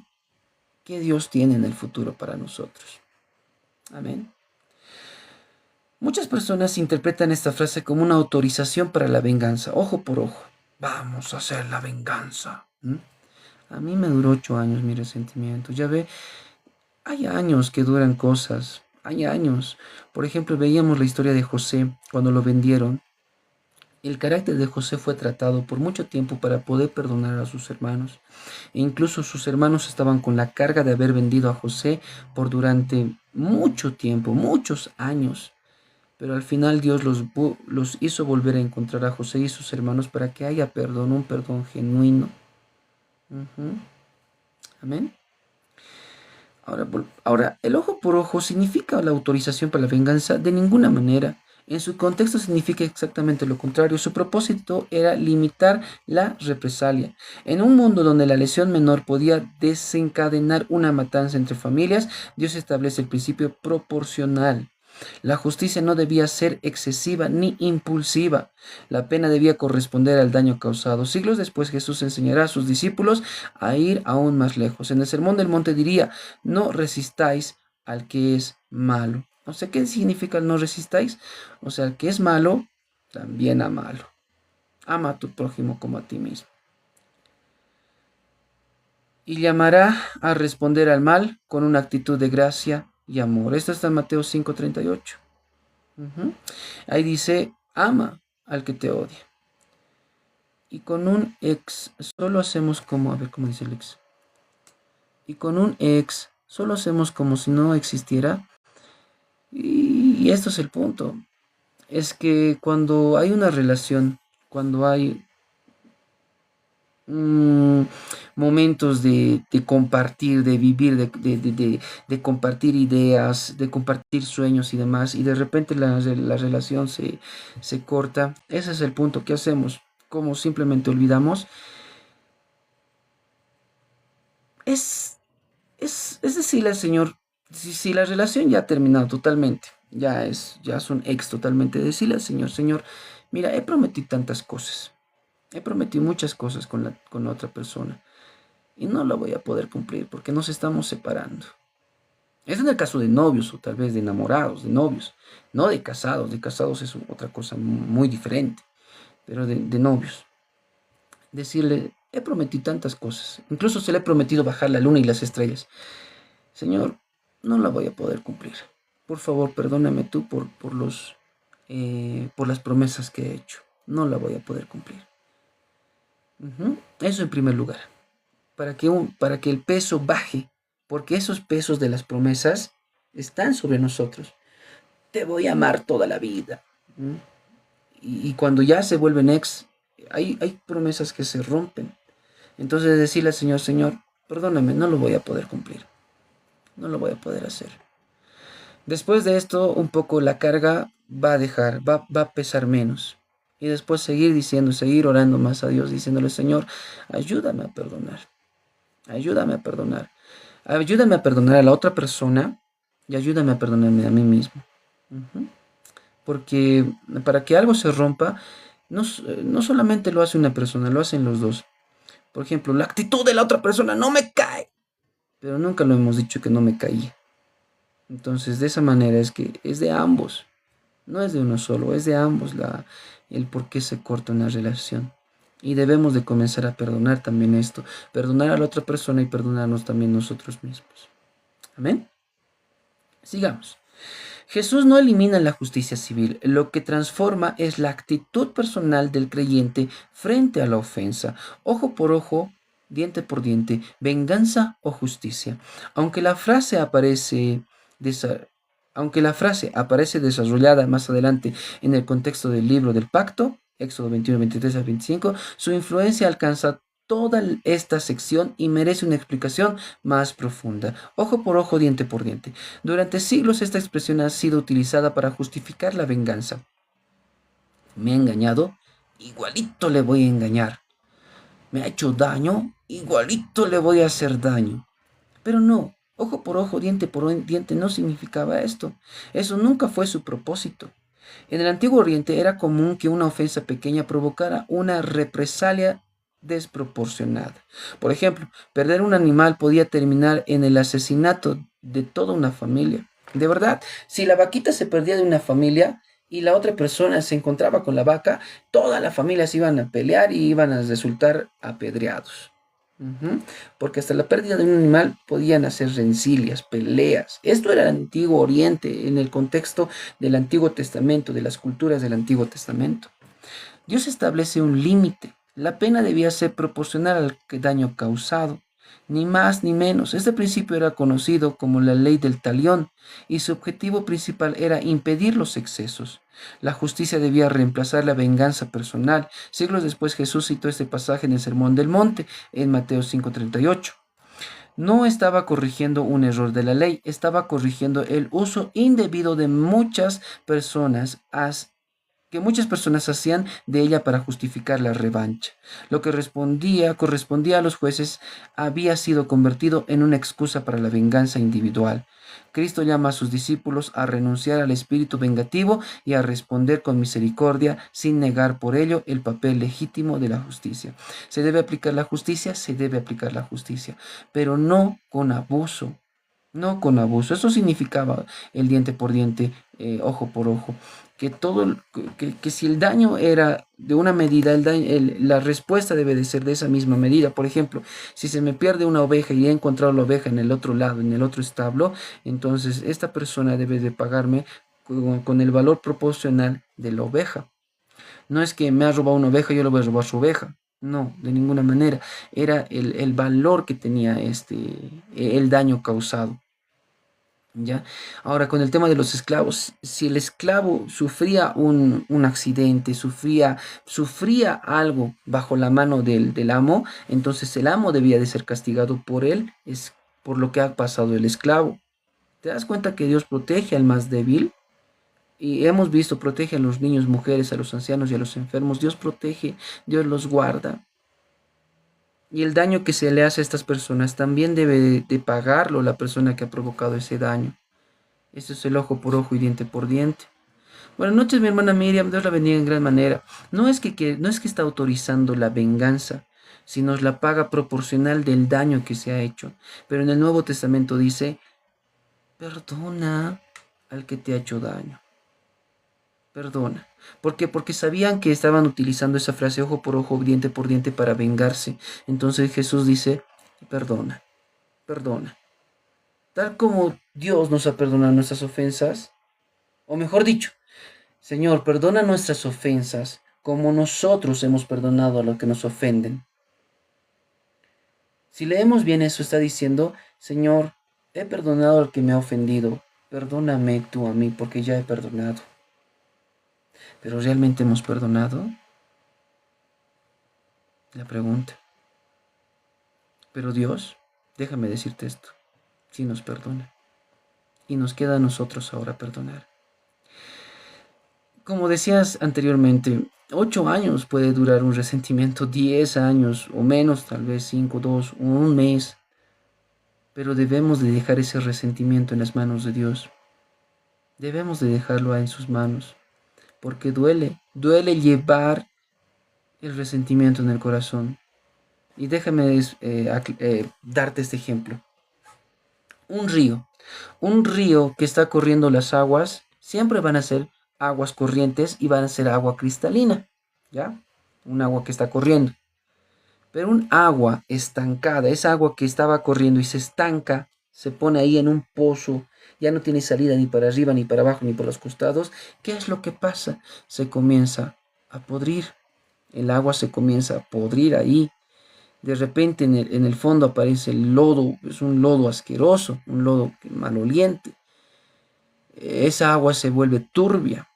qué Dios tiene en el futuro para nosotros. Amén. Muchas personas interpretan esta frase como una autorización para la venganza, ojo por ojo. Vamos a hacer la venganza. A mí me duró 8 años mi resentimiento. Ya ve, hay años que duran cosas. Hay años. Por ejemplo, veíamos la historia de José cuando lo vendieron. El carácter de José fue tratado por mucho tiempo para poder perdonar a sus hermanos. E incluso sus hermanos estaban con la carga de haber vendido a José por durante mucho tiempo, muchos años. Pero al final Dios los hizo volver a encontrar a José y sus hermanos para que haya perdón, un perdón genuino. Amén. Ahora, el ojo por ojo significa la autorización para la venganza de ninguna manera. En su contexto significa exactamente lo contrario. Su propósito era limitar la represalia. En un mundo donde la lesión menor podía desencadenar una matanza entre familias, Dios establece el principio proporcional. La justicia no debía ser excesiva ni impulsiva. La pena debía corresponder al daño causado. Siglos después Jesús enseñará a sus discípulos a ir aún más lejos. En el Sermón del Monte diría, no resistáis al que es malo. O sea, ¿qué significa el no resistáis? O sea, el que es malo, también amalo. Ama a tu prójimo como a ti mismo. Y llamará a responder al mal con una actitud de gracia y amor. Esto está en Mateo 5:38. Ahí dice, ama al que te odia. Y con un ex solo hacemos como, a ver cómo dice el ex. Y con un ex solo hacemos como si no existiera. Y esto es el punto. Es que cuando hay una relación, cuando hay momentos de compartir, de vivir, de compartir ideas, de compartir sueños y demás, y de repente la relación se corta, ese es el punto. ¿Qué hacemos? Como simplemente olvidamos. Es decirle al Señor, si la relación ya ha terminado totalmente, ya es un ex totalmente, decirle al Señor, Señor, mira, he prometido tantas cosas. He prometido muchas cosas con la otra persona y no la voy a poder cumplir porque nos estamos separando. Es en el caso de novios o tal vez de enamorados, de novios, no de casados. De casados es otra cosa muy diferente, pero de novios. Decirle, he prometido tantas cosas, incluso se le he prometido bajar la luna y las estrellas. Señor, no la voy a poder cumplir. Por favor, perdóname tú por las promesas que he hecho. No la voy a poder cumplir. Eso en primer lugar, para que el peso baje, porque esos pesos de las promesas están sobre nosotros. Te voy a amar toda la vida. Y cuando ya se vuelven ex, hay promesas que se rompen. Entonces decirle al Señor, Señor, perdóname, no lo voy a poder cumplir. No lo voy a poder hacer. Después de esto, un poco la carga va a pesar menos. Y después seguir orando más a Dios, diciéndole, Señor, ayúdame a perdonar. Ayúdame a perdonar. Ayúdame a perdonar a la otra persona y ayúdame a perdonarme a mí mismo. Porque para que algo se rompa, no solamente lo hace una persona, lo hacen los dos. Por ejemplo, la actitud de la otra persona no me cae. Pero nunca lo hemos dicho que no me caía. Entonces, de esa manera es que es de ambos. No es de uno solo, es de ambos el por qué se corta una relación. Y debemos de comenzar a perdonar también esto. Perdonar a la otra persona y perdonarnos también nosotros mismos. Amén. Sigamos. Jesús no elimina la justicia civil. Lo que transforma es la actitud personal del creyente frente a la ofensa. Ojo por ojo, diente por diente, venganza o justicia. Aunque la frase aparece desarrollada más adelante en el contexto del libro del pacto, Éxodo 21, 23 al 25, su influencia alcanza toda esta sección y merece una explicación más profunda. Ojo por ojo, diente por diente. Durante siglos esta expresión ha sido utilizada para justificar la venganza. Me ha engañado, igualito le voy a engañar. Me ha hecho daño, igualito le voy a hacer daño. Pero no, ojo por ojo, diente por diente no significaba esto. Eso nunca fue su propósito. En el Antiguo Oriente era común que una ofensa pequeña provocara una represalia desproporcionada. Por ejemplo, perder un animal podía terminar en el asesinato de toda una familia. De verdad, si la vaquita se perdía de una familia y la otra persona se encontraba con la vaca, toda la familia se iban a pelear y iban a resultar apedreados. Ujú. Porque hasta la pérdida de un animal podían hacer rencillas, peleas. Esto era el Antiguo Oriente, en el contexto del Antiguo Testamento, de las culturas del Antiguo Testamento. Dios establece un límite. La pena debía ser proporcional al daño causado, ni más ni menos. Este principio era conocido como la ley del talión y su objetivo principal era impedir los excesos. La justicia debía reemplazar la venganza personal. Siglos después Jesús citó este pasaje en el Sermón del Monte, en Mateo 5:38. No estaba corrigiendo un error de la ley, estaba corrigiendo el uso indebido de que muchas personas hacían de ella para justificar la revancha. Lo que correspondía a los jueces había sido convertido en una excusa para la venganza individual. Cristo llama a sus discípulos a renunciar al espíritu vengativo y a responder con misericordia sin negar por ello el papel legítimo de la justicia. ¿Se debe aplicar la justicia? Se debe aplicar la justicia, pero no con abuso. No con abuso. Eso significaba el diente por diente, ojo por ojo. Que que si el daño era de una medida, la respuesta debe de ser de esa misma medida. Por ejemplo, si se me pierde una oveja y he encontrado la oveja en el otro lado, en el otro establo, entonces esta persona debe de pagarme con el valor proporcional de la oveja. No es que me ha robado una oveja, yo le voy a robar su oveja. No, de ninguna manera. Era el valor que tenía el daño causado. ¿Ya? Ahora, con el tema de los esclavos, si el esclavo sufría un accidente, sufría algo bajo la mano del amo, entonces el amo debía de ser castigado por él, es por lo que ha pasado el esclavo. ¿Te das cuenta que Dios protege al más débil? Y hemos visto, protege a los niños, mujeres, a los ancianos y a los enfermos. Dios protege, Dios los guarda. Y el daño que se le hace a estas personas también debe de pagarlo la persona que ha provocado ese daño. Eso es el ojo por ojo y diente por diente. Buenas noches, mi hermana Miriam. Dios la bendiga en gran manera. No es que está autorizando la venganza, sino la paga proporcional del daño que se ha hecho. Pero en el Nuevo Testamento dice, perdona al que te ha hecho daño. Perdona. ¿Por qué? Porque sabían que estaban utilizando esa frase ojo por diente para vengarse. Entonces Jesús dice, perdona, perdona. Tal como Dios nos ha perdonado nuestras ofensas, o mejor dicho, Señor, perdona nuestras ofensas como nosotros hemos perdonado a los que nos ofenden. Si leemos bien eso, está diciendo, Señor, he perdonado al que me ha ofendido, perdóname tú a mí porque ya he perdonado. ¿Pero realmente hemos perdonado? La pregunta. Pero Dios, déjame decirte esto, sí nos perdona. Y nos queda a nosotros ahora perdonar. Como decías anteriormente, 8 años puede durar un resentimiento, 10 años o menos, tal vez 5, 2, un mes. Pero debemos de dejar ese resentimiento en las manos de Dios. Debemos de dejarlo en sus manos. Porque duele llevar el resentimiento en el corazón. Y déjame darte este ejemplo. Un río que está corriendo las aguas, siempre van a ser aguas corrientes y van a ser agua cristalina, ¿ya? Un agua que está corriendo. Pero un agua estancada, esa agua que estaba corriendo y se estanca, se pone ahí en un pozo, ya no tiene salida ni para arriba, ni para abajo, ni por los costados, ¿qué es lo que pasa? Se comienza a podrir. El agua se comienza a podrir ahí. De repente en el fondo aparece el lodo, es un lodo asqueroso, un lodo maloliente. Esa agua se vuelve turbia.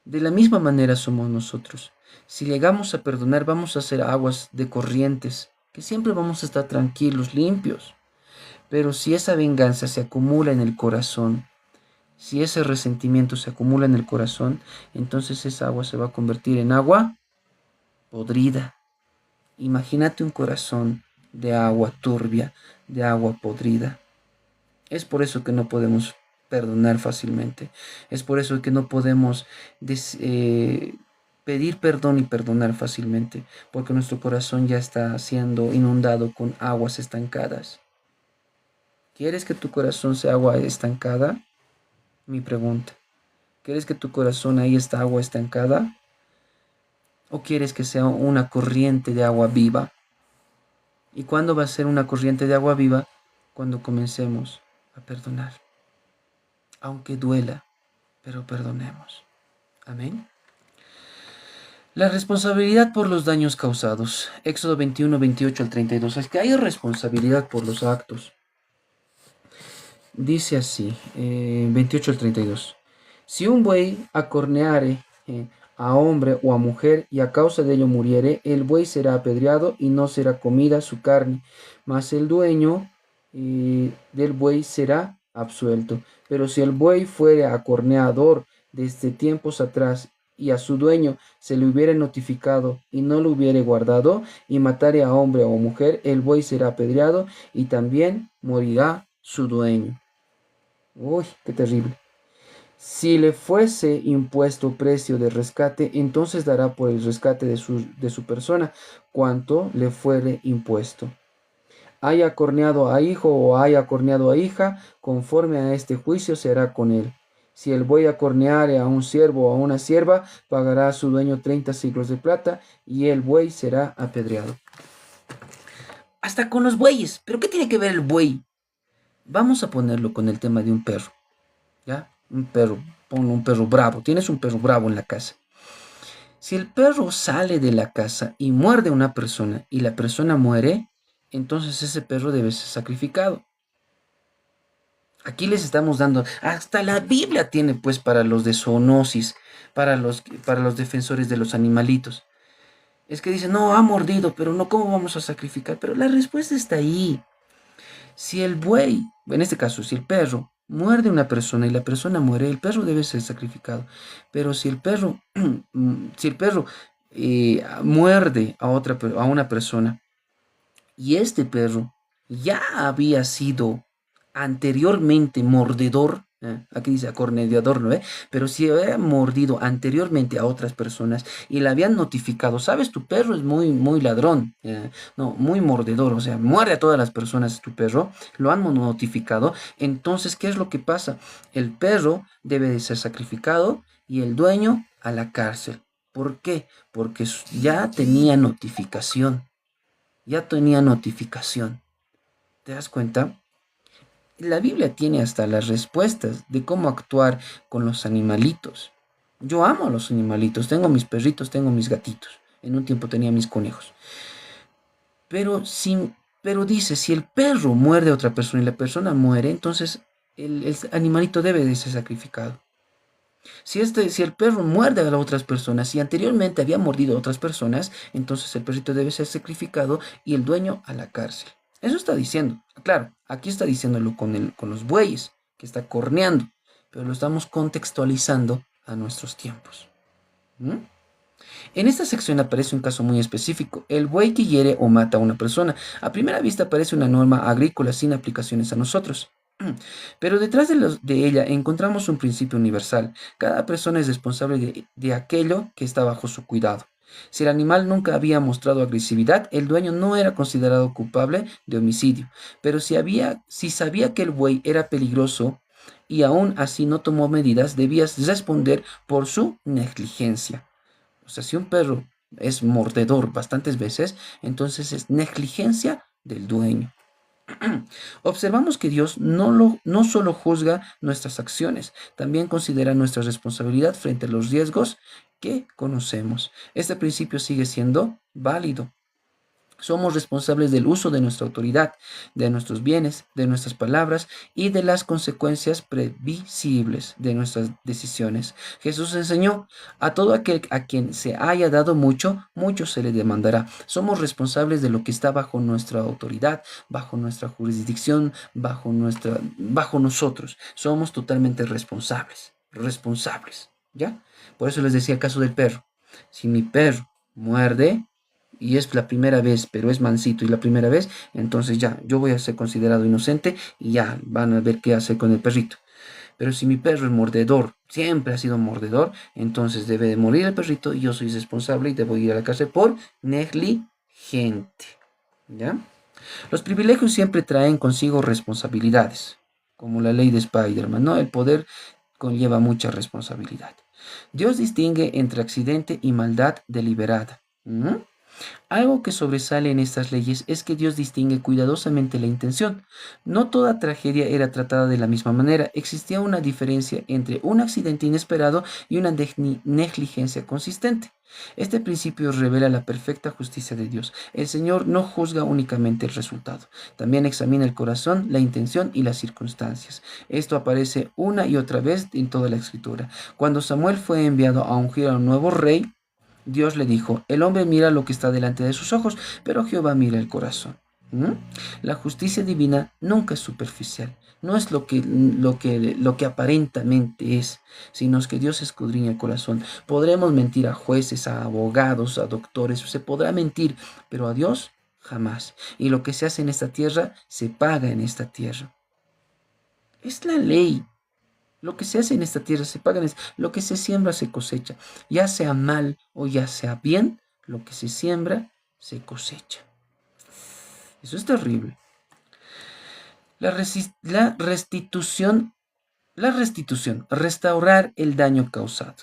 De la misma manera somos nosotros. Si llegamos a perdonar, vamos a ser aguas de corrientes, que siempre vamos a estar tranquilos, limpios. Pero si esa venganza se acumula en el corazón, si ese resentimiento se acumula en el corazón, entonces esa agua se va a convertir en agua podrida. Imagínate un corazón de agua turbia, de agua podrida. Es por eso que no podemos perdonar fácilmente. Es por eso que no podemos pedir perdón y perdonar fácilmente, porque nuestro corazón ya está siendo inundado con aguas estancadas. ¿Quieres que tu corazón sea agua estancada? Mi pregunta. ¿Quieres que tu corazón ahí está agua estancada? ¿O quieres que sea una corriente de agua viva? ¿Y cuándo va a ser una corriente de agua viva? Cuando comencemos a perdonar. Aunque duela, pero perdonemos. Amén. La responsabilidad por los daños causados. Éxodo 21, 28 al 32. Es que hay responsabilidad por los actos. Dice así, 28 al 32. Si un buey acorneare a hombre o a mujer y a causa de ello muriere, el buey será apedreado y no será comida su carne, mas el dueño del buey será absuelto. Pero si el buey fuere acorneador desde tiempos atrás y a su dueño se le hubiere notificado y no lo hubiere guardado y matare a hombre o mujer, el buey será apedreado y también morirá su dueño. Uy, qué terrible. Si le fuese impuesto precio de rescate, entonces dará por el rescate de su persona cuanto le fuere impuesto. Haya corneado a hijo o haya corneado a hija, conforme a este juicio se hará con él. Si el buey acorneare a un siervo o a una sierva, pagará a su dueño 30 siglos de plata y el buey será apedreado. Hasta con los bueyes. ¿Pero qué tiene que ver el buey? Vamos a ponerlo con el tema de un perro. ¿Ya? Un perro, ponlo un perro bravo. Tienes un perro bravo en la casa. Si el perro sale de la casa y muerde a una persona y la persona muere, entonces ese perro debe ser sacrificado. Aquí les estamos dando, hasta la Biblia tiene pues para los de zoonosis, para los defensores de los animalitos. Es que dicen, no, ha mordido, pero no, ¿cómo vamos a sacrificar? Pero la respuesta está ahí. Si el buey, en este caso, si el perro muerde a una persona y la persona muere, el perro debe ser sacrificado. Pero si el perro, si el perro muerde a una persona y este perro ya había sido anteriormente mordedor, aquí dice acorneador, ¿no? Pero si había mordido anteriormente a otras personas y le habían notificado, sabes, tu perro es muy, muy ladrón, no, muy mordedor, o sea, muerde a todas las personas tu perro, lo han notificado, entonces, ¿qué es lo que pasa? El perro debe de ser sacrificado y el dueño a la cárcel. ¿Por qué? Porque ya tenía notificación, ya tenía notificación. ¿Te das cuenta? La Biblia tiene hasta las respuestas de cómo actuar con los animalitos. Yo amo a los animalitos, tengo mis perritos, tengo mis gatitos. En un tiempo tenía mis conejos. Pero dice, si el perro muerde a otra persona y la persona muere, entonces el animalito debe de ser sacrificado. Si el perro muerde a las otras personas y anteriormente había mordido a otras personas, entonces el perrito debe ser sacrificado y el dueño a la cárcel. Eso está diciendo. Claro, aquí está diciéndolo con los bueyes, que está corneando, pero lo estamos contextualizando a nuestros tiempos. ¿Mm? En esta sección aparece un caso muy específico, el buey que hiere o mata a una persona. A primera vista parece una norma agrícola sin aplicaciones a nosotros. Pero detrás de ella encontramos un principio universal. Cada persona es responsable de aquello que está bajo su cuidado. Si el animal nunca había mostrado agresividad, el dueño no era considerado culpable de homicidio. Pero si sabía que el buey era peligroso y aún así no tomó medidas, debías responder por su negligencia. O sea, si un perro es mordedor bastantes veces, entonces es negligencia del dueño. Observamos que Dios no solo juzga nuestras acciones, también considera nuestra responsabilidad frente a los riesgos que conocemos. Este principio sigue siendo válido. Somos responsables del uso de nuestra autoridad, de nuestros bienes, de nuestras palabras y de las consecuencias previsibles de nuestras decisiones. Jesús enseñó, a todo aquel a quien se haya dado mucho, mucho se le demandará. Somos responsables de lo que está bajo nuestra autoridad, bajo nuestra jurisdicción, bajo nosotros. Somos totalmente responsables, ¿ya? Por eso les decía el caso del perro. Si mi perro muerde, y es la primera vez, pero es mansito y la primera vez, entonces ya, yo voy a ser considerado inocente y ya van a ver qué hacer con el perrito. Pero si mi perro es mordedor, siempre ha sido mordedor, entonces debe de morir el perrito y yo soy responsable y debo ir a la cárcel por negligente. ¿Ya? Los privilegios siempre traen consigo responsabilidades, como la ley de Spider-Man, ¿no? El poder conlleva mucha responsabilidad. Dios distingue entre accidente y maldad deliberada. ¿Mm? Algo que sobresale en estas leyes es que Dios distingue cuidadosamente la intención. No toda tragedia era tratada de la misma manera. Existía una diferencia entre un accidente inesperado y una negligencia consistente. Este principio revela la perfecta justicia de Dios. El Señor no juzga únicamente el resultado, también examina el corazón, la intención y las circunstancias. Esto aparece una y otra vez en toda la Escritura. Cuando Samuel fue enviado a ungir a un nuevo rey, Dios le dijo, el hombre mira lo que está delante de sus ojos, pero Jehová mira el corazón. ¿Mm? La justicia divina nunca es superficial, no es lo que aparentemente es, sino es que Dios escudriña el corazón. Podremos mentir a jueces, a abogados, a doctores, se podrá mentir, pero a Dios jamás. Y lo que se hace en esta tierra, se paga en esta tierra. Es la ley. Lo que se hace en esta tierra se paga, lo que se siembra se cosecha. Ya sea mal o ya sea bien, lo que se siembra se cosecha. Eso es terrible. La restitución, restaurar el daño causado.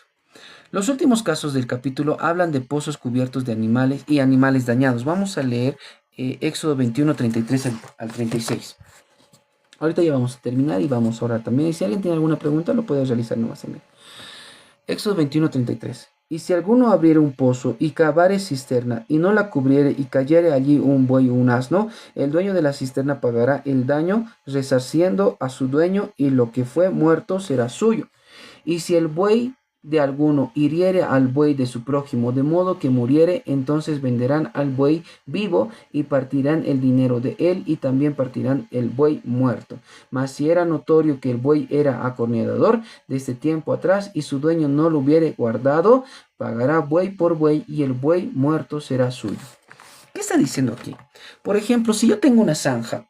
Los últimos casos del capítulo hablan de pozos cubiertos de animales y animales dañados. Vamos a leer Éxodo 21, 33 al 36. Ahorita ya vamos a terminar y vamos a orar también. Y si alguien tiene alguna pregunta, lo puede realizar nomás en mí. Éxodo 21:33. Y si alguno abriere un pozo y cavare cisterna y no la cubriere y cayere allí un buey o un asno, el dueño de la cisterna pagará el daño resarciendo a su dueño y lo que fue muerto será suyo. Y si el buey de alguno hiriere al buey de su prójimo, de modo que muriere, entonces venderán al buey vivo y partirán el dinero de él y también partirán el buey muerto. Mas si era notorio que el buey era acorneador desde tiempo atrás y su dueño no lo hubiere guardado, pagará buey por buey y el buey muerto será suyo. ¿Qué está diciendo aquí? Por ejemplo, si yo tengo una zanja,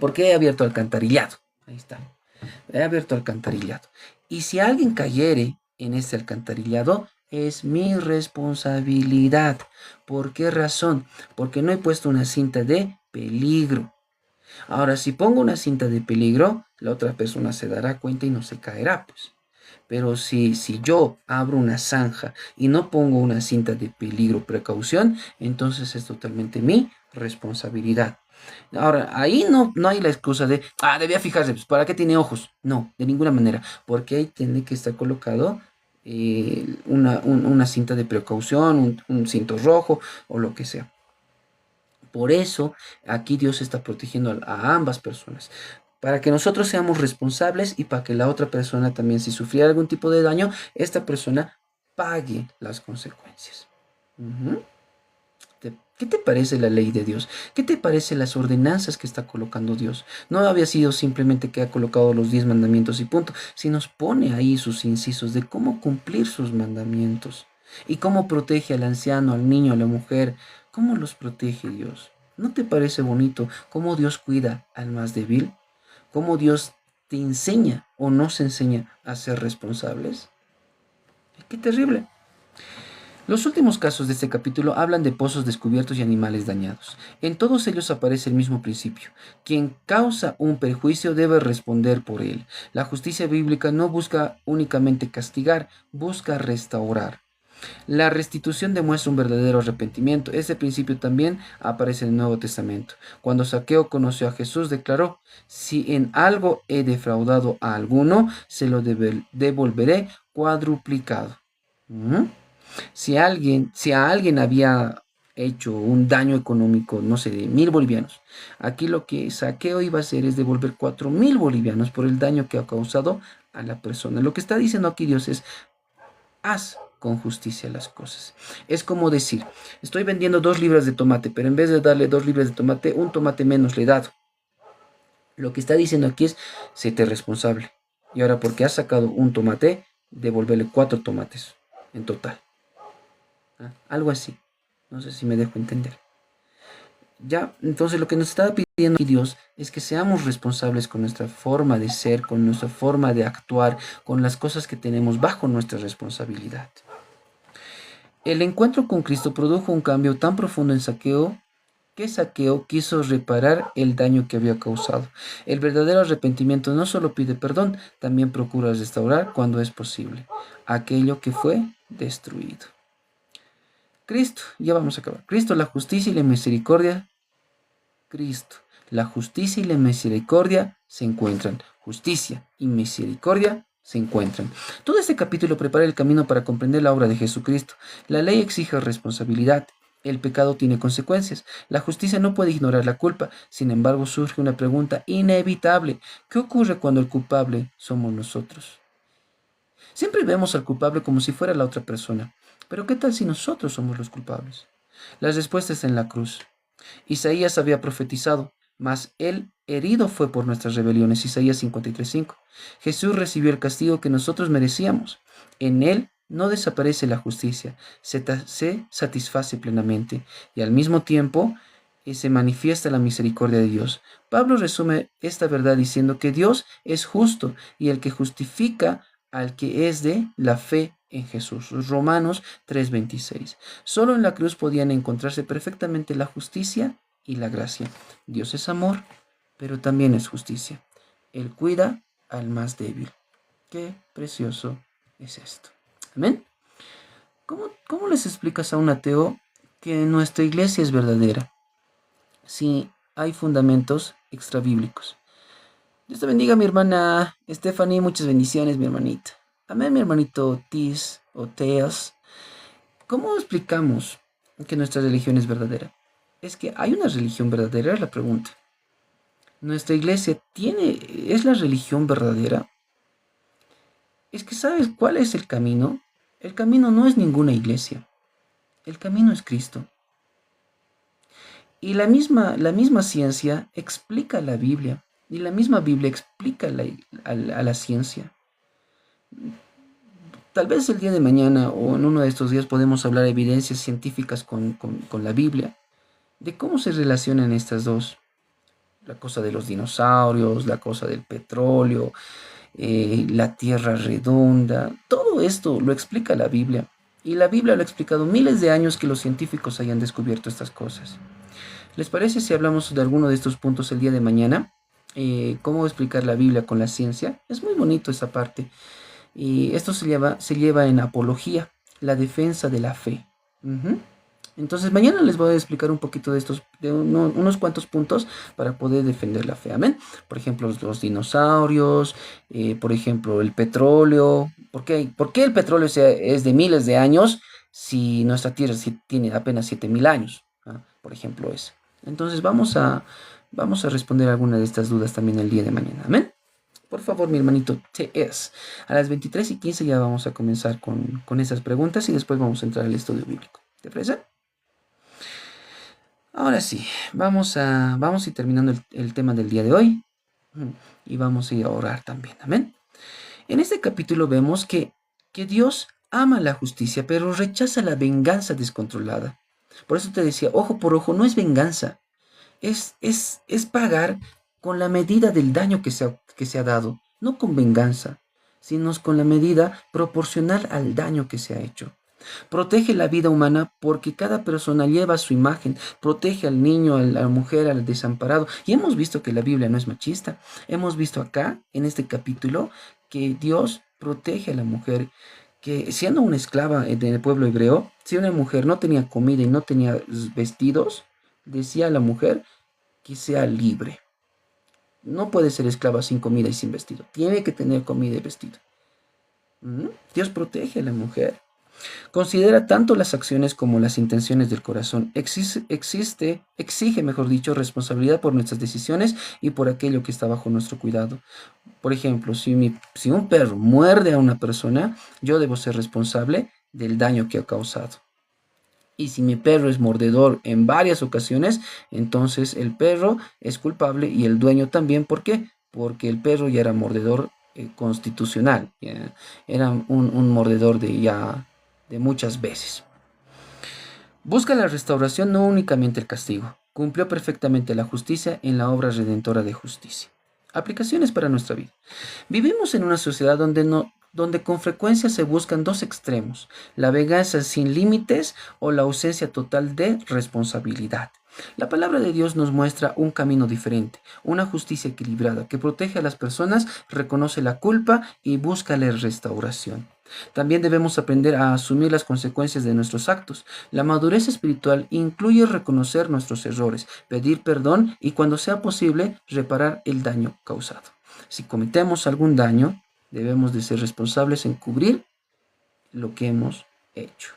¿por qué he abierto alcantarillado? Ahí está. He abierto alcantarillado. Y si alguien cayere en este alcantarillado, es mi responsabilidad. ¿Por qué razón? Porque no he puesto una cinta de peligro. Ahora, si pongo una cinta de peligro, la otra persona se dará cuenta y no se caerá, pues. Pero si yo abro una zanja y no pongo una cinta de peligro, precaución, entonces es totalmente mi responsabilidad. Ahora, ahí no hay la excusa de, debía fijarse, pues, ¿para qué tiene ojos? No, de ninguna manera, porque ahí tiene que estar colocado una cinta de precaución, un cinto rojo o lo que sea. Por eso, aquí Dios está protegiendo a ambas personas, para que nosotros seamos responsables y para que la otra persona también, si sufriera algún tipo de daño, esta persona pague las consecuencias. Ujú. ¿Qué te parece la ley de Dios? ¿Qué te parece las ordenanzas que está colocando Dios? No había sido simplemente que ha colocado los 10 mandamientos y punto, sino nos pone ahí sus incisos de cómo cumplir sus mandamientos y cómo protege al anciano, al niño, a la mujer. ¿Cómo los protege Dios? ¿No te parece bonito cómo Dios cuida al más débil? ¿Cómo Dios te enseña o nos enseña a ser responsables? ¡Qué terrible! Los últimos casos de este capítulo hablan de pozos descubiertos y animales dañados. En todos ellos aparece el mismo principio. Quien causa un perjuicio debe responder por él. La justicia bíblica no busca únicamente castigar, busca restaurar. La restitución demuestra un verdadero arrepentimiento. Ese principio también aparece en el Nuevo Testamento. Cuando Zaqueo conoció a Jesús, declaró, si en algo he defraudado a alguno, se lo devolveré cuadruplicado. ¿Mm? Si a alguien había hecho un daño económico, no sé, de 1.000 bolivianos, aquí lo que Saqueo iba a hacer es devolver 4.000 bolivianos por el daño que ha causado a la persona. Lo que está diciendo aquí Dios es, haz con justicia las cosas. Es como decir, estoy vendiendo 2 libras de tomate, pero en vez de darle 2 libras de tomate, un tomate menos le he dado. Lo que está diciendo aquí es, séte responsable. Y ahora, porque has sacado un tomate, devolverle 4 tomates en total. Algo así. No sé si me dejo entender. Ya, entonces lo que nos está pidiendo aquí Dios es que seamos responsables con nuestra forma de ser, con nuestra forma de actuar, con las cosas que tenemos bajo nuestra responsabilidad. El encuentro con Cristo produjo un cambio tan profundo en Saqueo que Saqueo quiso reparar el daño que había causado. El verdadero arrepentimiento no solo pide perdón, también procura restaurar cuando es posible aquello que fue destruido. Cristo, ya vamos a acabar. Cristo, la justicia y la misericordia. Cristo, la justicia y la misericordia se encuentran. Justicia y misericordia se encuentran. Todo este capítulo prepara el camino para comprender la obra de Jesucristo. La ley exige responsabilidad. El pecado tiene consecuencias. La justicia no puede ignorar la culpa. Sin embargo, surge una pregunta inevitable. ¿Qué ocurre cuando el culpable somos nosotros? Siempre vemos al culpable como si fuera la otra persona. Pero ¿qué tal si nosotros somos los culpables? La respuesta está en la cruz. Isaías había profetizado, mas él herido fue por nuestras rebeliones. Isaías 53:5. Jesús recibió el castigo que nosotros merecíamos. En él no desaparece la justicia, se satisface plenamente y al mismo tiempo se manifiesta la misericordia de Dios. Pablo resume esta verdad diciendo que Dios es justo y el que justifica al que es de la fe en Jesús. Romanos 3:26. Solo en la cruz podían encontrarse perfectamente la justicia y la gracia. Dios es amor, pero también es justicia. Él cuida al más débil. Qué precioso es esto. Amén. ¿Cómo les explicas a un ateo que nuestra iglesia es verdadera si hay fundamentos extrabíblicos? Dios te bendiga, mi hermana Stephanie. Muchas bendiciones, mi hermanita. Amén, mi hermanito Tis o Teas. ¿Cómo explicamos que nuestra religión es verdadera? Es que hay una religión verdadera, es la pregunta. ¿Nuestra iglesia es la religión verdadera? Es que ¿sabes cuál es el camino? El camino no es ninguna iglesia. El camino es Cristo. Y la misma ciencia explica la Biblia. Y la misma Biblia explica a la ciencia. Tal vez el día de mañana o en uno de estos días podemos hablar de evidencias científicas con la Biblia, de cómo se relacionan estas dos. La cosa de los dinosaurios, la cosa del petróleo, la tierra redonda. Todo esto lo explica la Biblia. Y la Biblia lo ha explicado miles de años que los científicos hayan descubierto estas cosas. ¿Les parece si hablamos de alguno de estos puntos el día de mañana? ¿Cómo explicar la Biblia con la ciencia? Es muy bonito esa parte. Y esto se lleva en apología, la defensa de la fe. Ujú. Entonces mañana les voy a explicar un poquito unos cuantos puntos para poder defender la fe. Amén. Por ejemplo, los dinosaurios, por ejemplo, el petróleo. ¿Por qué el petróleo es de miles de años si nuestra Tierra tiene apenas 7000 años? Por ejemplo, eso. Entonces vamos a responder alguna de estas dudas también el día de mañana. Amén. Por favor, mi hermanito TS. A las 23:15 ya vamos a comenzar con esas preguntas y después vamos a entrar al estudio bíblico. ¿Te parece? Ahora sí, vamos a ir terminando el tema del día de hoy. Y vamos a ir a orar también. Amén. En este capítulo vemos que Dios ama la justicia, pero rechaza la venganza descontrolada. Por eso te decía, ojo por ojo, no es venganza. Es pagar con la medida del daño que se ha dado, no con venganza, sino con la medida proporcional al daño que se ha hecho. Protege la vida humana porque cada persona lleva su imagen, protege al niño, a la mujer, al desamparado. Y hemos visto que la Biblia no es machista. Hemos visto acá, en este capítulo, que Dios protege a la mujer, que siendo una esclava del pueblo hebreo, si una mujer no tenía comida y no tenía vestidos, decía a la mujer que sea libre. No puede ser esclava sin comida y sin vestido. Tiene que tener comida y vestido. Dios protege a la mujer. Considera tanto las acciones como las intenciones del corazón. Exige, mejor dicho, responsabilidad por nuestras decisiones y por aquello que está bajo nuestro cuidado. Por ejemplo, si un perro muerde a una persona, yo debo ser responsable del daño que ha causado. Y si mi perro es mordedor en varias ocasiones, entonces el perro es culpable y el dueño también. ¿Por qué? Porque el perro ya era mordedor constitucional. Era un mordedor de muchas veces. Busca la restauración, no únicamente el castigo. Cumplió perfectamente la justicia en la obra redentora de justicia. Aplicaciones para nuestra vida. Vivimos en una sociedad donde con frecuencia se buscan dos extremos, la venganza sin límites o la ausencia total de responsabilidad. La palabra de Dios nos muestra un camino diferente, una justicia equilibrada que protege a las personas, reconoce la culpa y busca la restauración. También debemos aprender a asumir las consecuencias de nuestros actos. La madurez espiritual incluye reconocer nuestros errores, pedir perdón y, cuando sea posible, reparar el daño causado. Si cometemos algún daño, debemos de ser responsables en cubrir lo que hemos hecho.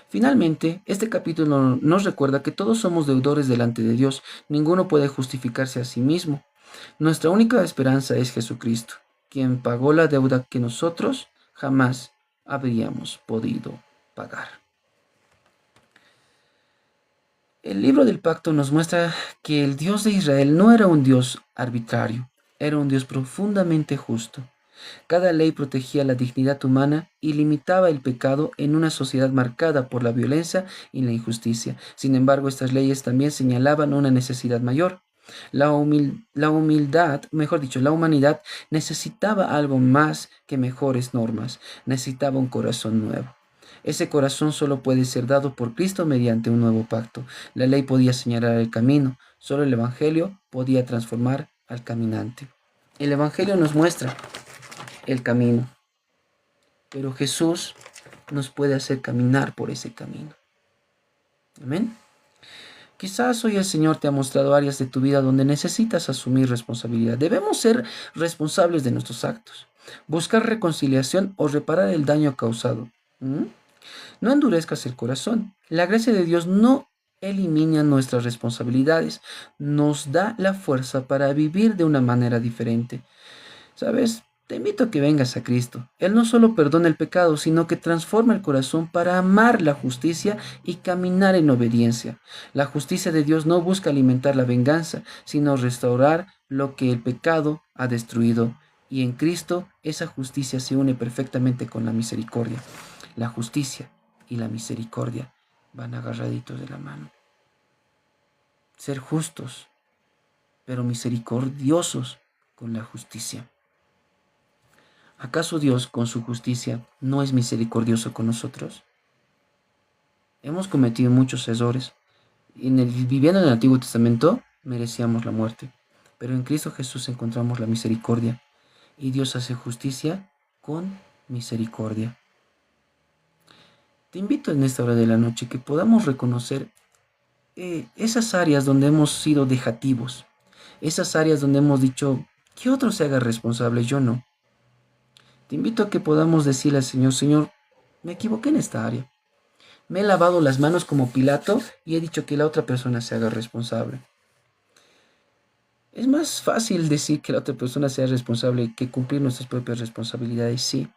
Finalmente, este capítulo nos recuerda que todos somos deudores delante de Dios. Ninguno puede justificarse a sí mismo. Nuestra única esperanza es Jesucristo, quien pagó la deuda que nosotros jamás habríamos podido pagar. El libro del pacto nos muestra que el Dios de Israel no era un Dios arbitrario, era un Dios profundamente justo. Cada ley protegía la dignidad humana y limitaba el pecado en una sociedad marcada por la violencia y la injusticia. Sin embargo, estas leyes también señalaban una necesidad mayor. La humanidad necesitaba algo más que mejores normas, necesitaba un corazón nuevo. Ese corazón solo puede ser dado por Cristo mediante un nuevo pacto. La ley podía señalar el camino, solo el Evangelio podía transformar al caminante. El Evangelio nos muestra el camino, pero Jesús nos puede hacer caminar por ese camino. Amén. Quizás hoy el Señor te ha mostrado áreas de tu vida donde necesitas asumir responsabilidad. Debemos ser responsables de nuestros actos, buscar reconciliación o reparar el daño causado. No endurezcas el corazón. La gracia de Dios no elimina nuestras responsabilidades, nos da la fuerza para vivir de una manera diferente. ¿Sabes? Te invito a que vengas a Cristo. Él no solo perdona el pecado, sino que transforma el corazón para amar la justicia y caminar en obediencia. La justicia de Dios no busca alimentar la venganza, sino restaurar lo que el pecado ha destruido. Y en Cristo esa justicia se une perfectamente con la misericordia. La justicia y la misericordia van agarraditos de la mano. Ser justos, pero misericordiosos con la justicia. ¿Acaso Dios, con su justicia, no es misericordioso con nosotros? Hemos cometido muchos errores. Viviendo en el Antiguo Testamento, merecíamos la muerte. Pero en Cristo Jesús encontramos la misericordia. Y Dios hace justicia con misericordia. Te invito en esta hora de la noche que podamos reconocer esas áreas donde hemos sido dejativos. Esas áreas donde hemos dicho, que otro se haga responsable, yo no. Te invito a que podamos decirle al Señor, Señor, me equivoqué en esta área. Me he lavado las manos como Pilato y he dicho que la otra persona se haga responsable. Es más fácil decir que la otra persona sea responsable que cumplir nuestras propias responsabilidades, sí.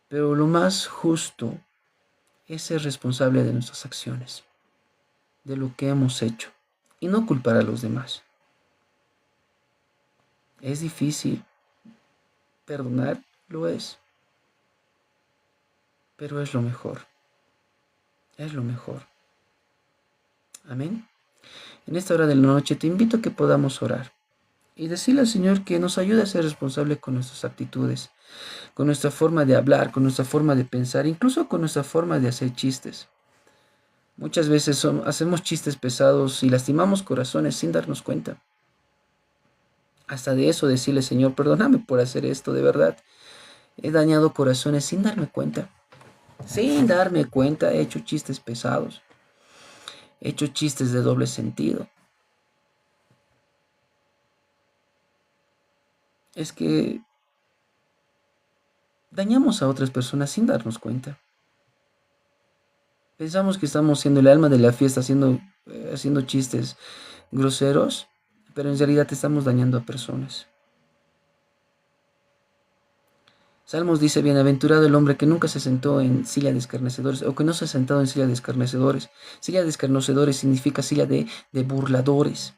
Pero lo más justo es ser responsable de nuestras acciones, de lo que hemos hecho, y no culpar a los demás. Es difícil. Perdonar lo es, pero es lo mejor. Es lo mejor. Amén. En esta hora de la noche te invito a que podamos orar y decirle al Señor que nos ayude a ser responsable con nuestras actitudes, con nuestra forma de hablar, con nuestra forma de pensar, incluso con nuestra forma de hacer chistes. Muchas veces hacemos chistes pesados y lastimamos corazones sin darnos cuenta. Hasta de eso decirle, Señor, perdóname por hacer esto, de verdad. He dañado corazones sin darme cuenta. Sin darme cuenta he hecho chistes pesados. He hecho chistes de doble sentido. Es que dañamos a otras personas sin darnos cuenta. Pensamos que estamos siendo el alma de la fiesta, haciendo chistes groseros, pero en realidad estamos dañando a personas. Salmos dice, bienaventurado el hombre que nunca se sentó en silla de escarnecedores, o que no se ha sentado en silla de escarnecedores. Silla de escarnecedores significa silla de burladores,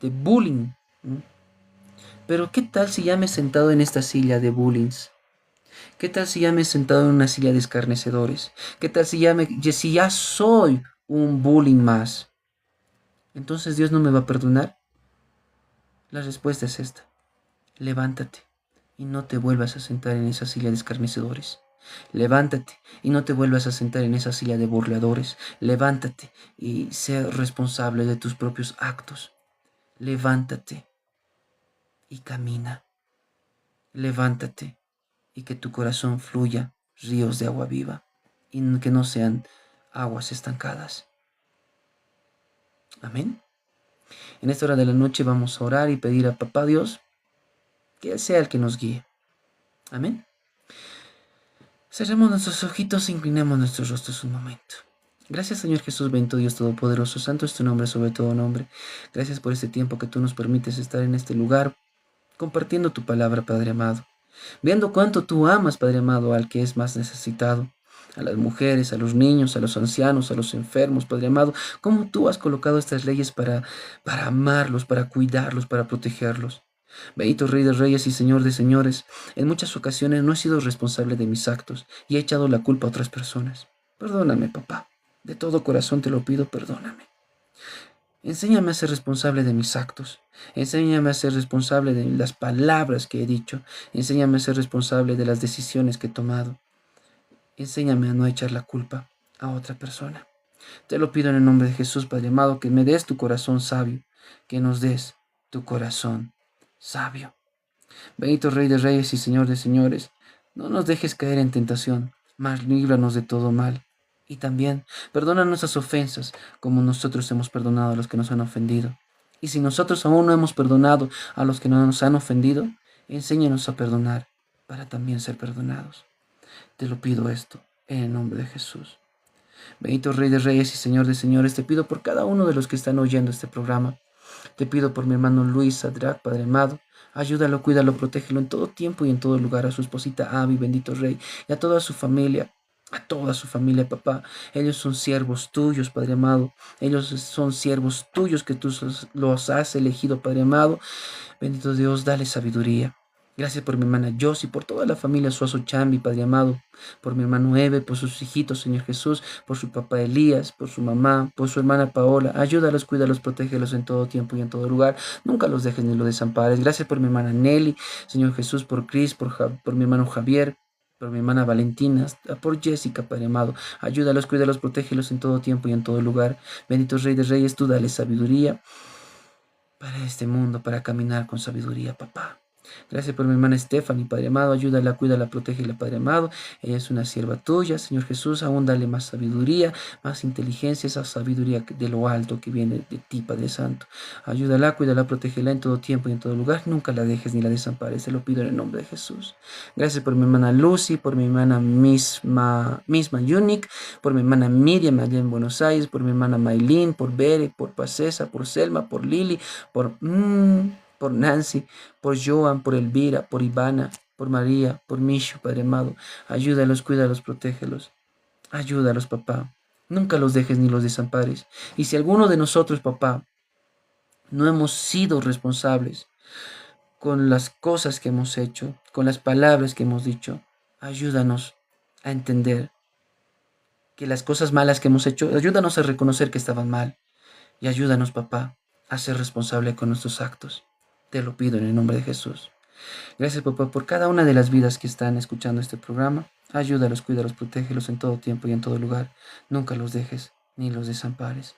de bullying. Pero ¿qué tal si ya me he sentado en esta silla de bullying? ¿Qué tal si ya me he sentado en una silla de escarnecedores? ¿Qué tal si ya soy un bullying más? ¿Entonces Dios no me va a perdonar? La respuesta es esta. Levántate y no te vuelvas a sentar en esa silla de escarnecedores. Levántate y no te vuelvas a sentar en esa silla de burladores. Levántate y sé responsable de tus propios actos. Levántate y camina. Levántate y que tu corazón fluya ríos de agua viva y que no sean aguas estancadas. Amén. En esta hora de la noche vamos a orar y pedir a Papá Dios que Él sea el que nos guíe. Amén. Cerremos nuestros ojitos e inclinemos nuestros rostros un momento. Gracias, Señor Jesús, bendito Dios Todopoderoso, santo es tu nombre sobre todo nombre. Gracias por este tiempo que tú nos permites estar en este lugar, compartiendo tu palabra, Padre amado. Viendo cuánto tú amas, Padre amado, al que es más necesitado. A las mujeres, a los niños, a los ancianos, a los enfermos, Padre amado. Cómo tú has colocado estas leyes para amarlos, para cuidarlos, para protegerlos. Bendito Rey de Reyes y Señor de Señores, en muchas ocasiones no he sido responsable de mis actos y he echado la culpa a otras personas. Perdóname, papá. De todo corazón te lo pido, perdóname. Enséñame a ser responsable de mis actos. Enséñame a ser responsable de las palabras que he dicho. Enséñame a ser responsable de las decisiones que he tomado. Enséñame a no echar la culpa a otra persona. Te lo pido en el nombre de Jesús, Padre amado, que me des tu corazón sabio, que nos des tu corazón sabio. Bendito Rey de Reyes y Señor de Señores, no nos dejes caer en tentación, mas líbranos de todo mal. Y también perdona nuestras ofensas, como nosotros hemos perdonado a los que nos han ofendido. Y si nosotros aún no hemos perdonado a los que no nos han ofendido, enséñanos a perdonar para también ser perdonados. Te lo pido esto en el nombre de Jesús. Bendito Rey de Reyes y Señor de Señores, te pido por cada uno de los que están oyendo este programa. Te pido por mi hermano Luis Sadrach, Padre amado. Ayúdalo, cuídalo, protégelo en todo tiempo y en todo lugar. A su esposita Abby, bendito Rey, y a toda su familia. A toda su familia, papá. Ellos son siervos tuyos, Padre amado. Ellos son siervos tuyos que tú los has elegido, Padre amado. Bendito Dios, dale sabiduría. Gracias por mi hermana Josie, por toda la familia Suazo Chambi, Padre amado, por mi hermano Eve, por sus hijitos, Señor Jesús, por su papá Elías, por su mamá, por su hermana Paola. Ayúdalos, cuídalos, protégelos en todo tiempo y en todo lugar. Nunca los dejes ni los desampares. Gracias por mi hermana Nelly, Señor Jesús, por Chris, por mi hermano Javier, por mi hermana Valentina, por Jessica, Padre amado. Ayúdalos, cuídalos, protégelos en todo tiempo y en todo lugar. Bendito Rey de Reyes, tú dale sabiduría para este mundo, para caminar con sabiduría, papá. Gracias por mi hermana Stephanie, Padre amado. Ayúdala, cuídala, protégela, Padre amado. Ella es una sierva tuya, Señor Jesús. Aún dale más sabiduría, más inteligencia, esa sabiduría de lo alto que viene de ti, Padre Santo. Ayúdala, cuídala, protégela en todo tiempo y en todo lugar. Nunca la dejes ni la desampares. Te lo pido en el nombre de Jesús. Gracias por mi hermana Lucy, por mi hermana misma Unique, por mi hermana Miriam allá en Buenos Aires, por mi hermana Maylin, por Bere, por Pacesa, por Selma, por Lili, por Nancy, por Joan, por Elvira, por Ivana, por María, por Mishu, Padre amado. Ayúdalos, cuídalos, protégelos. Ayúdalos, papá. Nunca los dejes ni los desampares. Y si alguno de nosotros, papá, no hemos sido responsables con las cosas que hemos hecho, con las palabras que hemos dicho, ayúdanos a entender que las cosas malas que hemos hecho, ayúdanos a reconocer que estaban mal. Y ayúdanos, papá, a ser responsable con nuestros actos. Te lo pido en el nombre de Jesús. Gracias, papá, por cada una de las vidas que están escuchando este programa. Ayúdalos, cuídalos, protégelos en todo tiempo y en todo lugar. Nunca los dejes ni los desampares.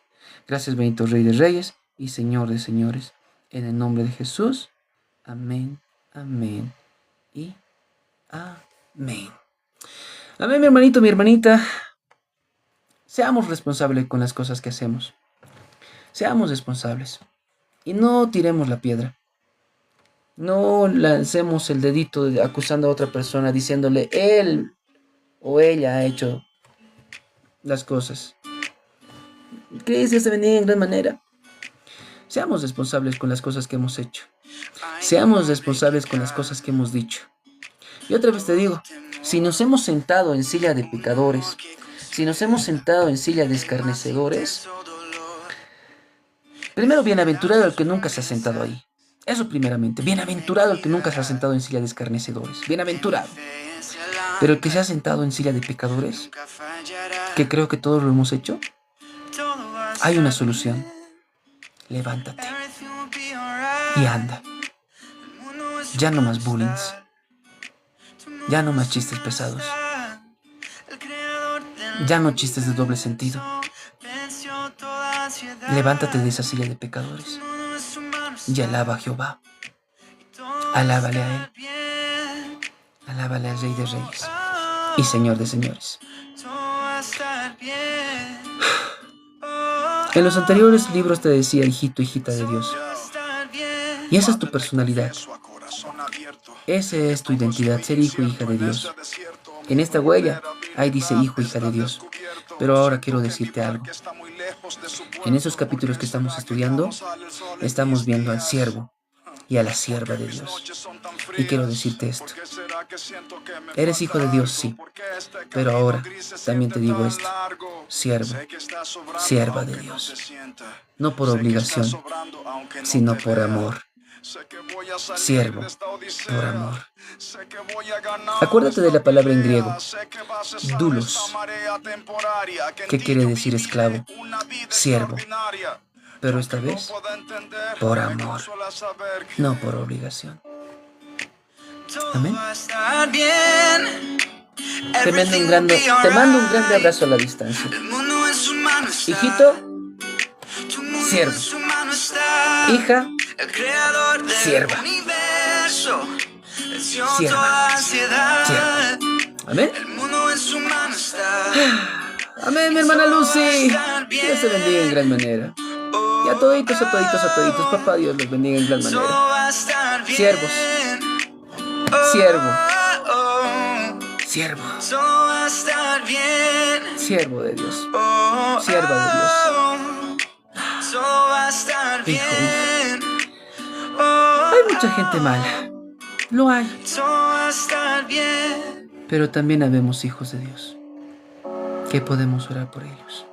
Gracias, bendito Rey de Reyes y Señor de Señores. En el nombre de Jesús. Amén, amén y amén. Amén, mi hermanito, mi hermanita. Seamos responsables con las cosas que hacemos. Seamos responsables. Y no tiremos la piedra. No lancemos el dedito acusando a otra persona diciéndole él o ella ha hecho las cosas. Cristo se bendiga en gran manera. Seamos responsables con las cosas que hemos hecho. Seamos responsables con las cosas que hemos dicho. Y otra vez te digo, si nos hemos sentado en silla de pecadores, si nos hemos sentado en silla de escarnecedores, primero, bienaventurado el que nunca se ha sentado ahí. Eso primeramente. Bienaventurado el que nunca se ha sentado en silla de escarnecedores. Bienaventurado. Pero el que se ha sentado en silla de pecadores, que creo que todos lo hemos hecho, hay una solución. Levántate y anda. Ya no más bullying. Ya no más chistes pesados. Ya no chistes de doble sentido. Levántate de esa silla de pecadores y alaba a Jehová. Alábale a Él. Alábale al Rey de Reyes y Señor de Señores. En los anteriores libros te decía, hijito, hijita de Dios. Y esa es tu personalidad. Esa es tu identidad, ser hijo, hija de Dios. En esta huella, ahí dice hijo, hija de Dios. Pero ahora quiero decirte algo. En esos capítulos que estamos estudiando, estamos viendo al siervo y a la sierva de Dios. Y quiero decirte esto. Eres hijo de Dios, sí. Pero ahora también te digo esto. Siervo, sierva de Dios. No por obligación, sino por amor. Siervo, por amor. Acuérdate de la palabra en griego, doulos, que quiere decir esclavo, siervo. Pero esta vez, por amor, no por obligación. Amén. Te mando un grande abrazo a la distancia. Hijito, siervo. Hija, sierva. Sierva. Sierva. Amén. Amén, mi hermana Lucy. Dios te bendiga en gran manera. Y a toditos, papá Dios los bendiga en gran manera. Siervos. Siervo. Siervo. Siervo de Dios. Sierva de Dios. Hijo, hija. Hay mucha gente mala. Lo hay. Pero también habemos hijos de Dios. Que podemos orar por ellos.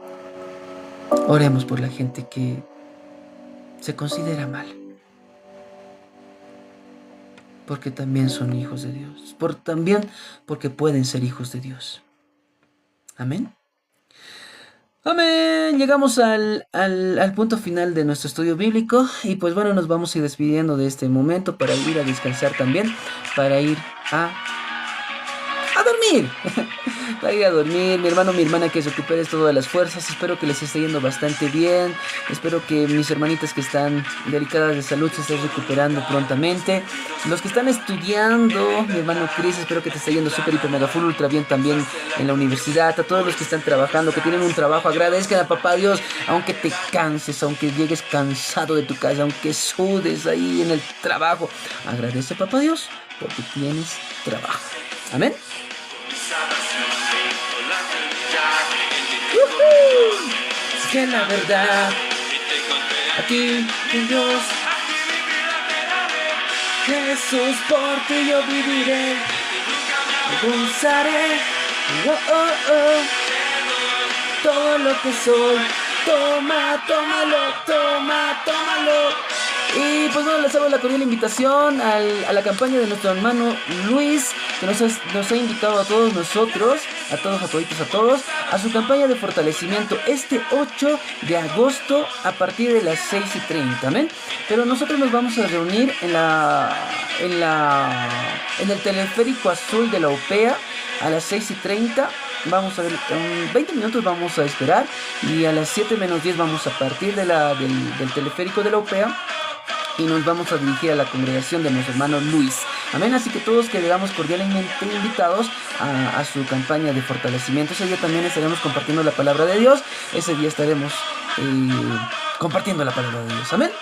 Oremos por la gente que se considera mal. Porque también son hijos de Dios. También porque pueden ser hijos de Dios. Amén. Amén. Llegamos al punto final de nuestro estudio bíblico. Y pues bueno, nos vamos a ir despidiendo de este momento para ir a descansar también. Para ir a dormir. Para ir a dormir, mi hermano, mi hermana, que recuperes todas las fuerzas. Espero que les esté yendo bastante bien. Espero que mis hermanitas que están delicadas de salud se estén recuperando prontamente. Los que están estudiando, mi hermano Chris, espero que te esté yendo súper, hiper, mega, full, ultra bien también en la universidad. A todos los que están trabajando, que tienen un trabajo, agradezcan a papá Dios, aunque te canses, aunque llegues cansado de tu casa, aunque sudes ahí en el trabajo. Agradece a papá Dios porque tienes trabajo. Amén. Que la verdad aquí en Dios, Jesús, por ti yo viviré, me gozaré, todo lo que soy, tómalo. Y pues bueno, les hago la cordial invitación a la campaña de nuestro hermano Luis, que nos ha invitado a todos nosotros, a todos, a su campaña de fortalecimiento este 8 de agosto a partir de las 6:30, ¿amén? Pero nosotros nos vamos a reunir en el teleférico azul de la UPEA a las 6:30. Vamos a ver, 20 minutos vamos a esperar y a las 7:10 vamos a partir del teleférico de la UPEA y nos vamos a dirigir a la congregación de nuestro hermano Luis. Amén, así que todos quedamos cordialmente invitados a su campaña de fortalecimiento. Ese día también estaremos compartiendo la palabra de Dios. Ese día estaremos compartiendo la palabra de Dios. Amén.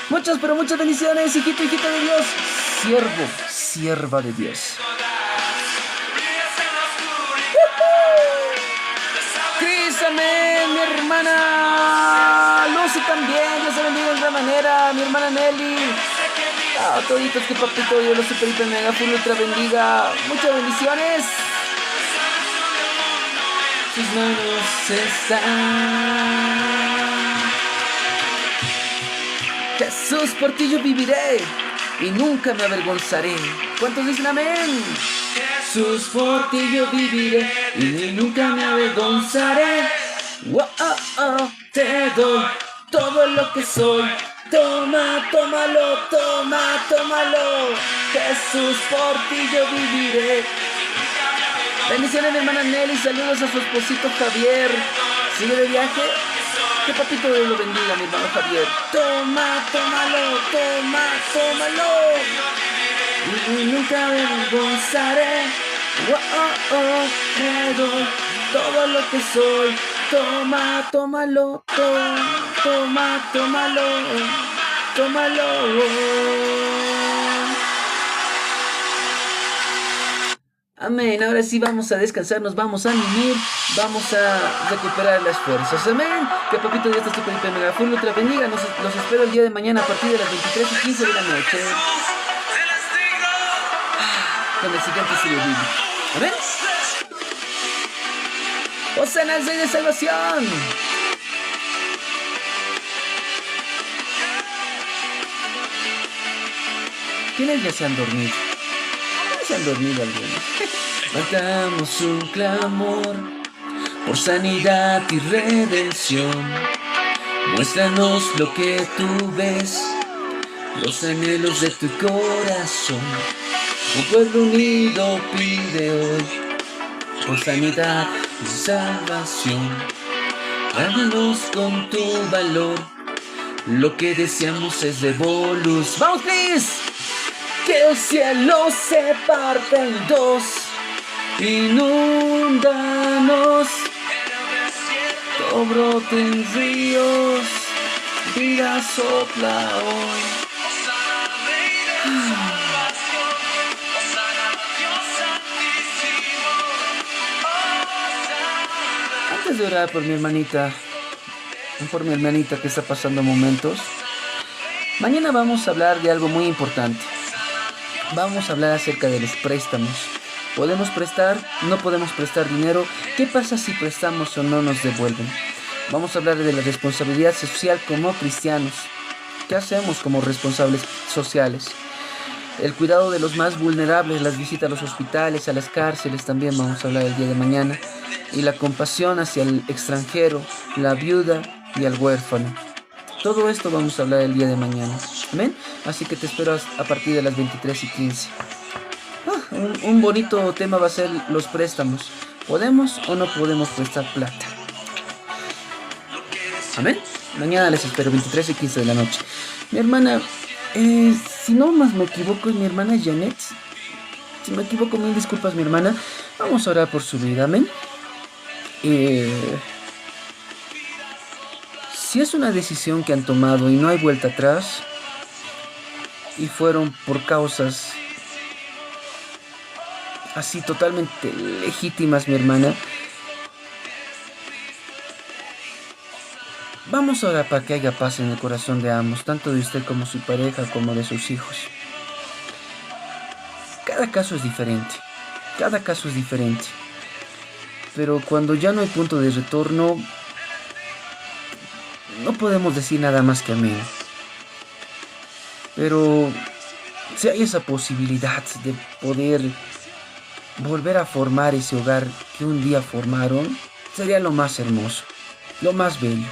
Muchas, pero muchas bendiciones, hijito, hijita de Dios. Siervo, sierva de Dios. Cris, amén, mi hermana Lucy también, Dios se bendiga de gran manera, mi hermana Nelly, toditos, que papito Dios los super, hiper, mega, full, ultra bendiga, muchas bendiciones. Sus manos están. Jesús, por ti yo viviré y nunca me avergonzaré. ¿Cuántos dicen amén? Jesús, por ti yo viviré y nunca me avergonzaré. Oh, oh, oh, te doy todo lo que soy. Toma, tómalo, toma, tómalo. Jesús, por ti yo viviré. Bendiciones, mi hermana Nelly. Saludos a su esposito Javier. ¿Sigue de viaje? Que papito Dios lo bendiga, mi hermano Javier. Toma, tómalo, toma, tómalo. Y nunca me avergonzaré. Oh, oh, oh, te doy todo lo que soy. Toma, tómalo, toma, tómalo, tómalo. Amén. Ahora sí vamos a descansar, nos vamos a mimir, vamos a recuperar las fuerzas. Amén. Que papito Dios te super hiper mega full ultra bendiga. Los espero el día de mañana a partir de las 23:15 de la noche. Con el siguiente sigue vivo. Amén. Hosana al Rey de Salvación. ¿Quiénes ya se han dormido? Ya se han dormido algunos. Levantamos un clamor por sanidad y redención. Muéstranos lo que tú ves, los anhelos de tu corazón. Un pueblo unido pide hoy por sanidad y salvación. Háblanos con tu valor, lo que deseamos es revolución. ¡Vamos, please! Que el cielo se parte en dos, inúndanos, todo brote en ríos, vida sopla hoy. Antes de orar por mi hermanita que está pasando momentos, mañana vamos a hablar de algo muy importante. Vamos a hablar acerca de los préstamos. ¿Podemos prestar? ¿No podemos prestar dinero? ¿Qué pasa si prestamos o no nos devuelven? Vamos a hablar de la responsabilidad social como cristianos. ¿Qué hacemos como responsables sociales? El cuidado de los más vulnerables, las visitas a los hospitales, a las cárceles, también vamos a hablar el día de mañana. Y la compasión hacia el extranjero, la viuda y el huérfano. Todo esto vamos a hablar el día de mañana. ¿Amén? Así que te espero a partir de las 23:15. Un bonito tema va a ser los préstamos. ¿Podemos o no podemos prestar plata? ¿Amén? Mañana les espero 23:15 de la noche. Mi hermana, si no más me equivoco, mi hermana es Janet. Si me equivoco, mil disculpas, mi hermana. Vamos a orar por su vida. Amén. Si es una decisión que han tomado y no hay vuelta atrás, y fueron por causas así totalmente legítimas, mi hermana, vamos a orar para que haya paz en el corazón de ambos, tanto de usted como su pareja, como de sus hijos. Cada caso es diferente, pero cuando ya no hay punto de retorno, no podemos decir nada más que amén. Pero si hay esa posibilidad de poder volver a formar ese hogar que un día formaron, sería lo más hermoso, lo más bello.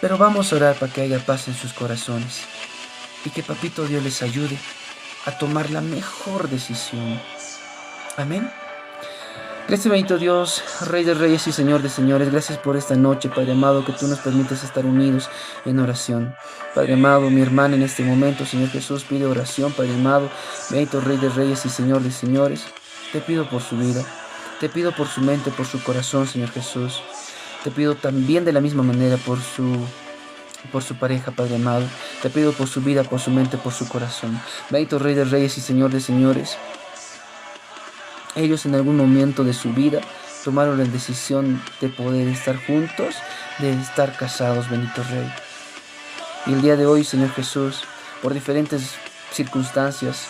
Pero vamos a orar para que haya paz en sus corazones y que Papito Dios les ayude a tomar la mejor decisión. Amén. Gracias, bendito Dios, Rey de Reyes y Señor de Señores. Gracias por esta noche, Padre amado, que tú nos permites estar unidos en oración. Padre amado, mi hermana en este momento, Señor Jesús, pide oración, Padre amado, bendito Rey de Reyes y Señor de Señores. Te pido por su vida, te pido por su mente, por su corazón, Señor Jesús. Te pido también de la misma manera por su pareja, Padre amado. Te pido por su vida, por su mente, por su corazón. Bendito Rey de Reyes y Señor de Señores. Ellos en algún momento de su vida tomaron la decisión de poder estar juntos, de estar casados, bendito Rey. Y el día de hoy, Señor Jesús, por diferentes circunstancias,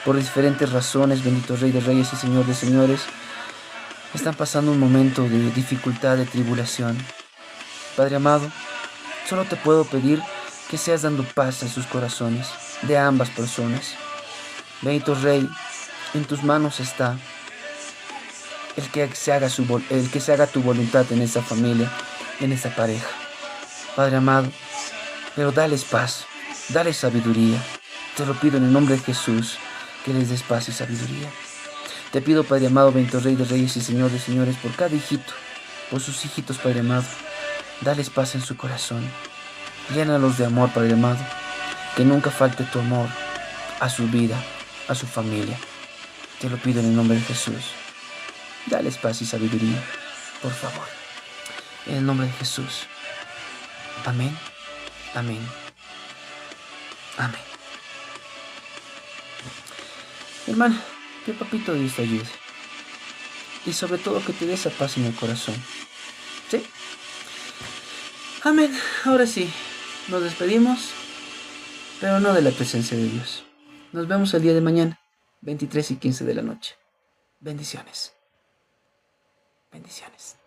por diferentes razones, bendito Rey de Reyes y Señor de Señores, están pasando un momento de dificultad, de tribulación. Padre amado, solo te puedo pedir que seas dando paz en sus corazones, de ambas personas. Bendito Rey, en tus manos está el que se haga tu voluntad en esa familia, en esa pareja. Padre amado, pero dales paz, dales sabiduría. Te lo pido en el nombre de Jesús, que les des paz y sabiduría. Te pido, Padre amado, bendito Rey de Reyes y Señor de Señores, por cada hijito, por sus hijitos, Padre amado. Dales paz en su corazón. Llénalos de amor, Padre amado. Que nunca falte tu amor a su vida, a su familia. Te lo pido en el nombre de Jesús. Dales paz y sabiduría, por favor. En el nombre de Jesús. Amén, amén, amén. Hermano, que Papito Dios te ayude. Y sobre todo que te dé esa paz en el corazón. ¿Sí? Amén. Ahora sí, nos despedimos, pero no de la presencia de Dios. Nos vemos el día de mañana, 23:15 de la noche. Bendiciones. Bendiciones.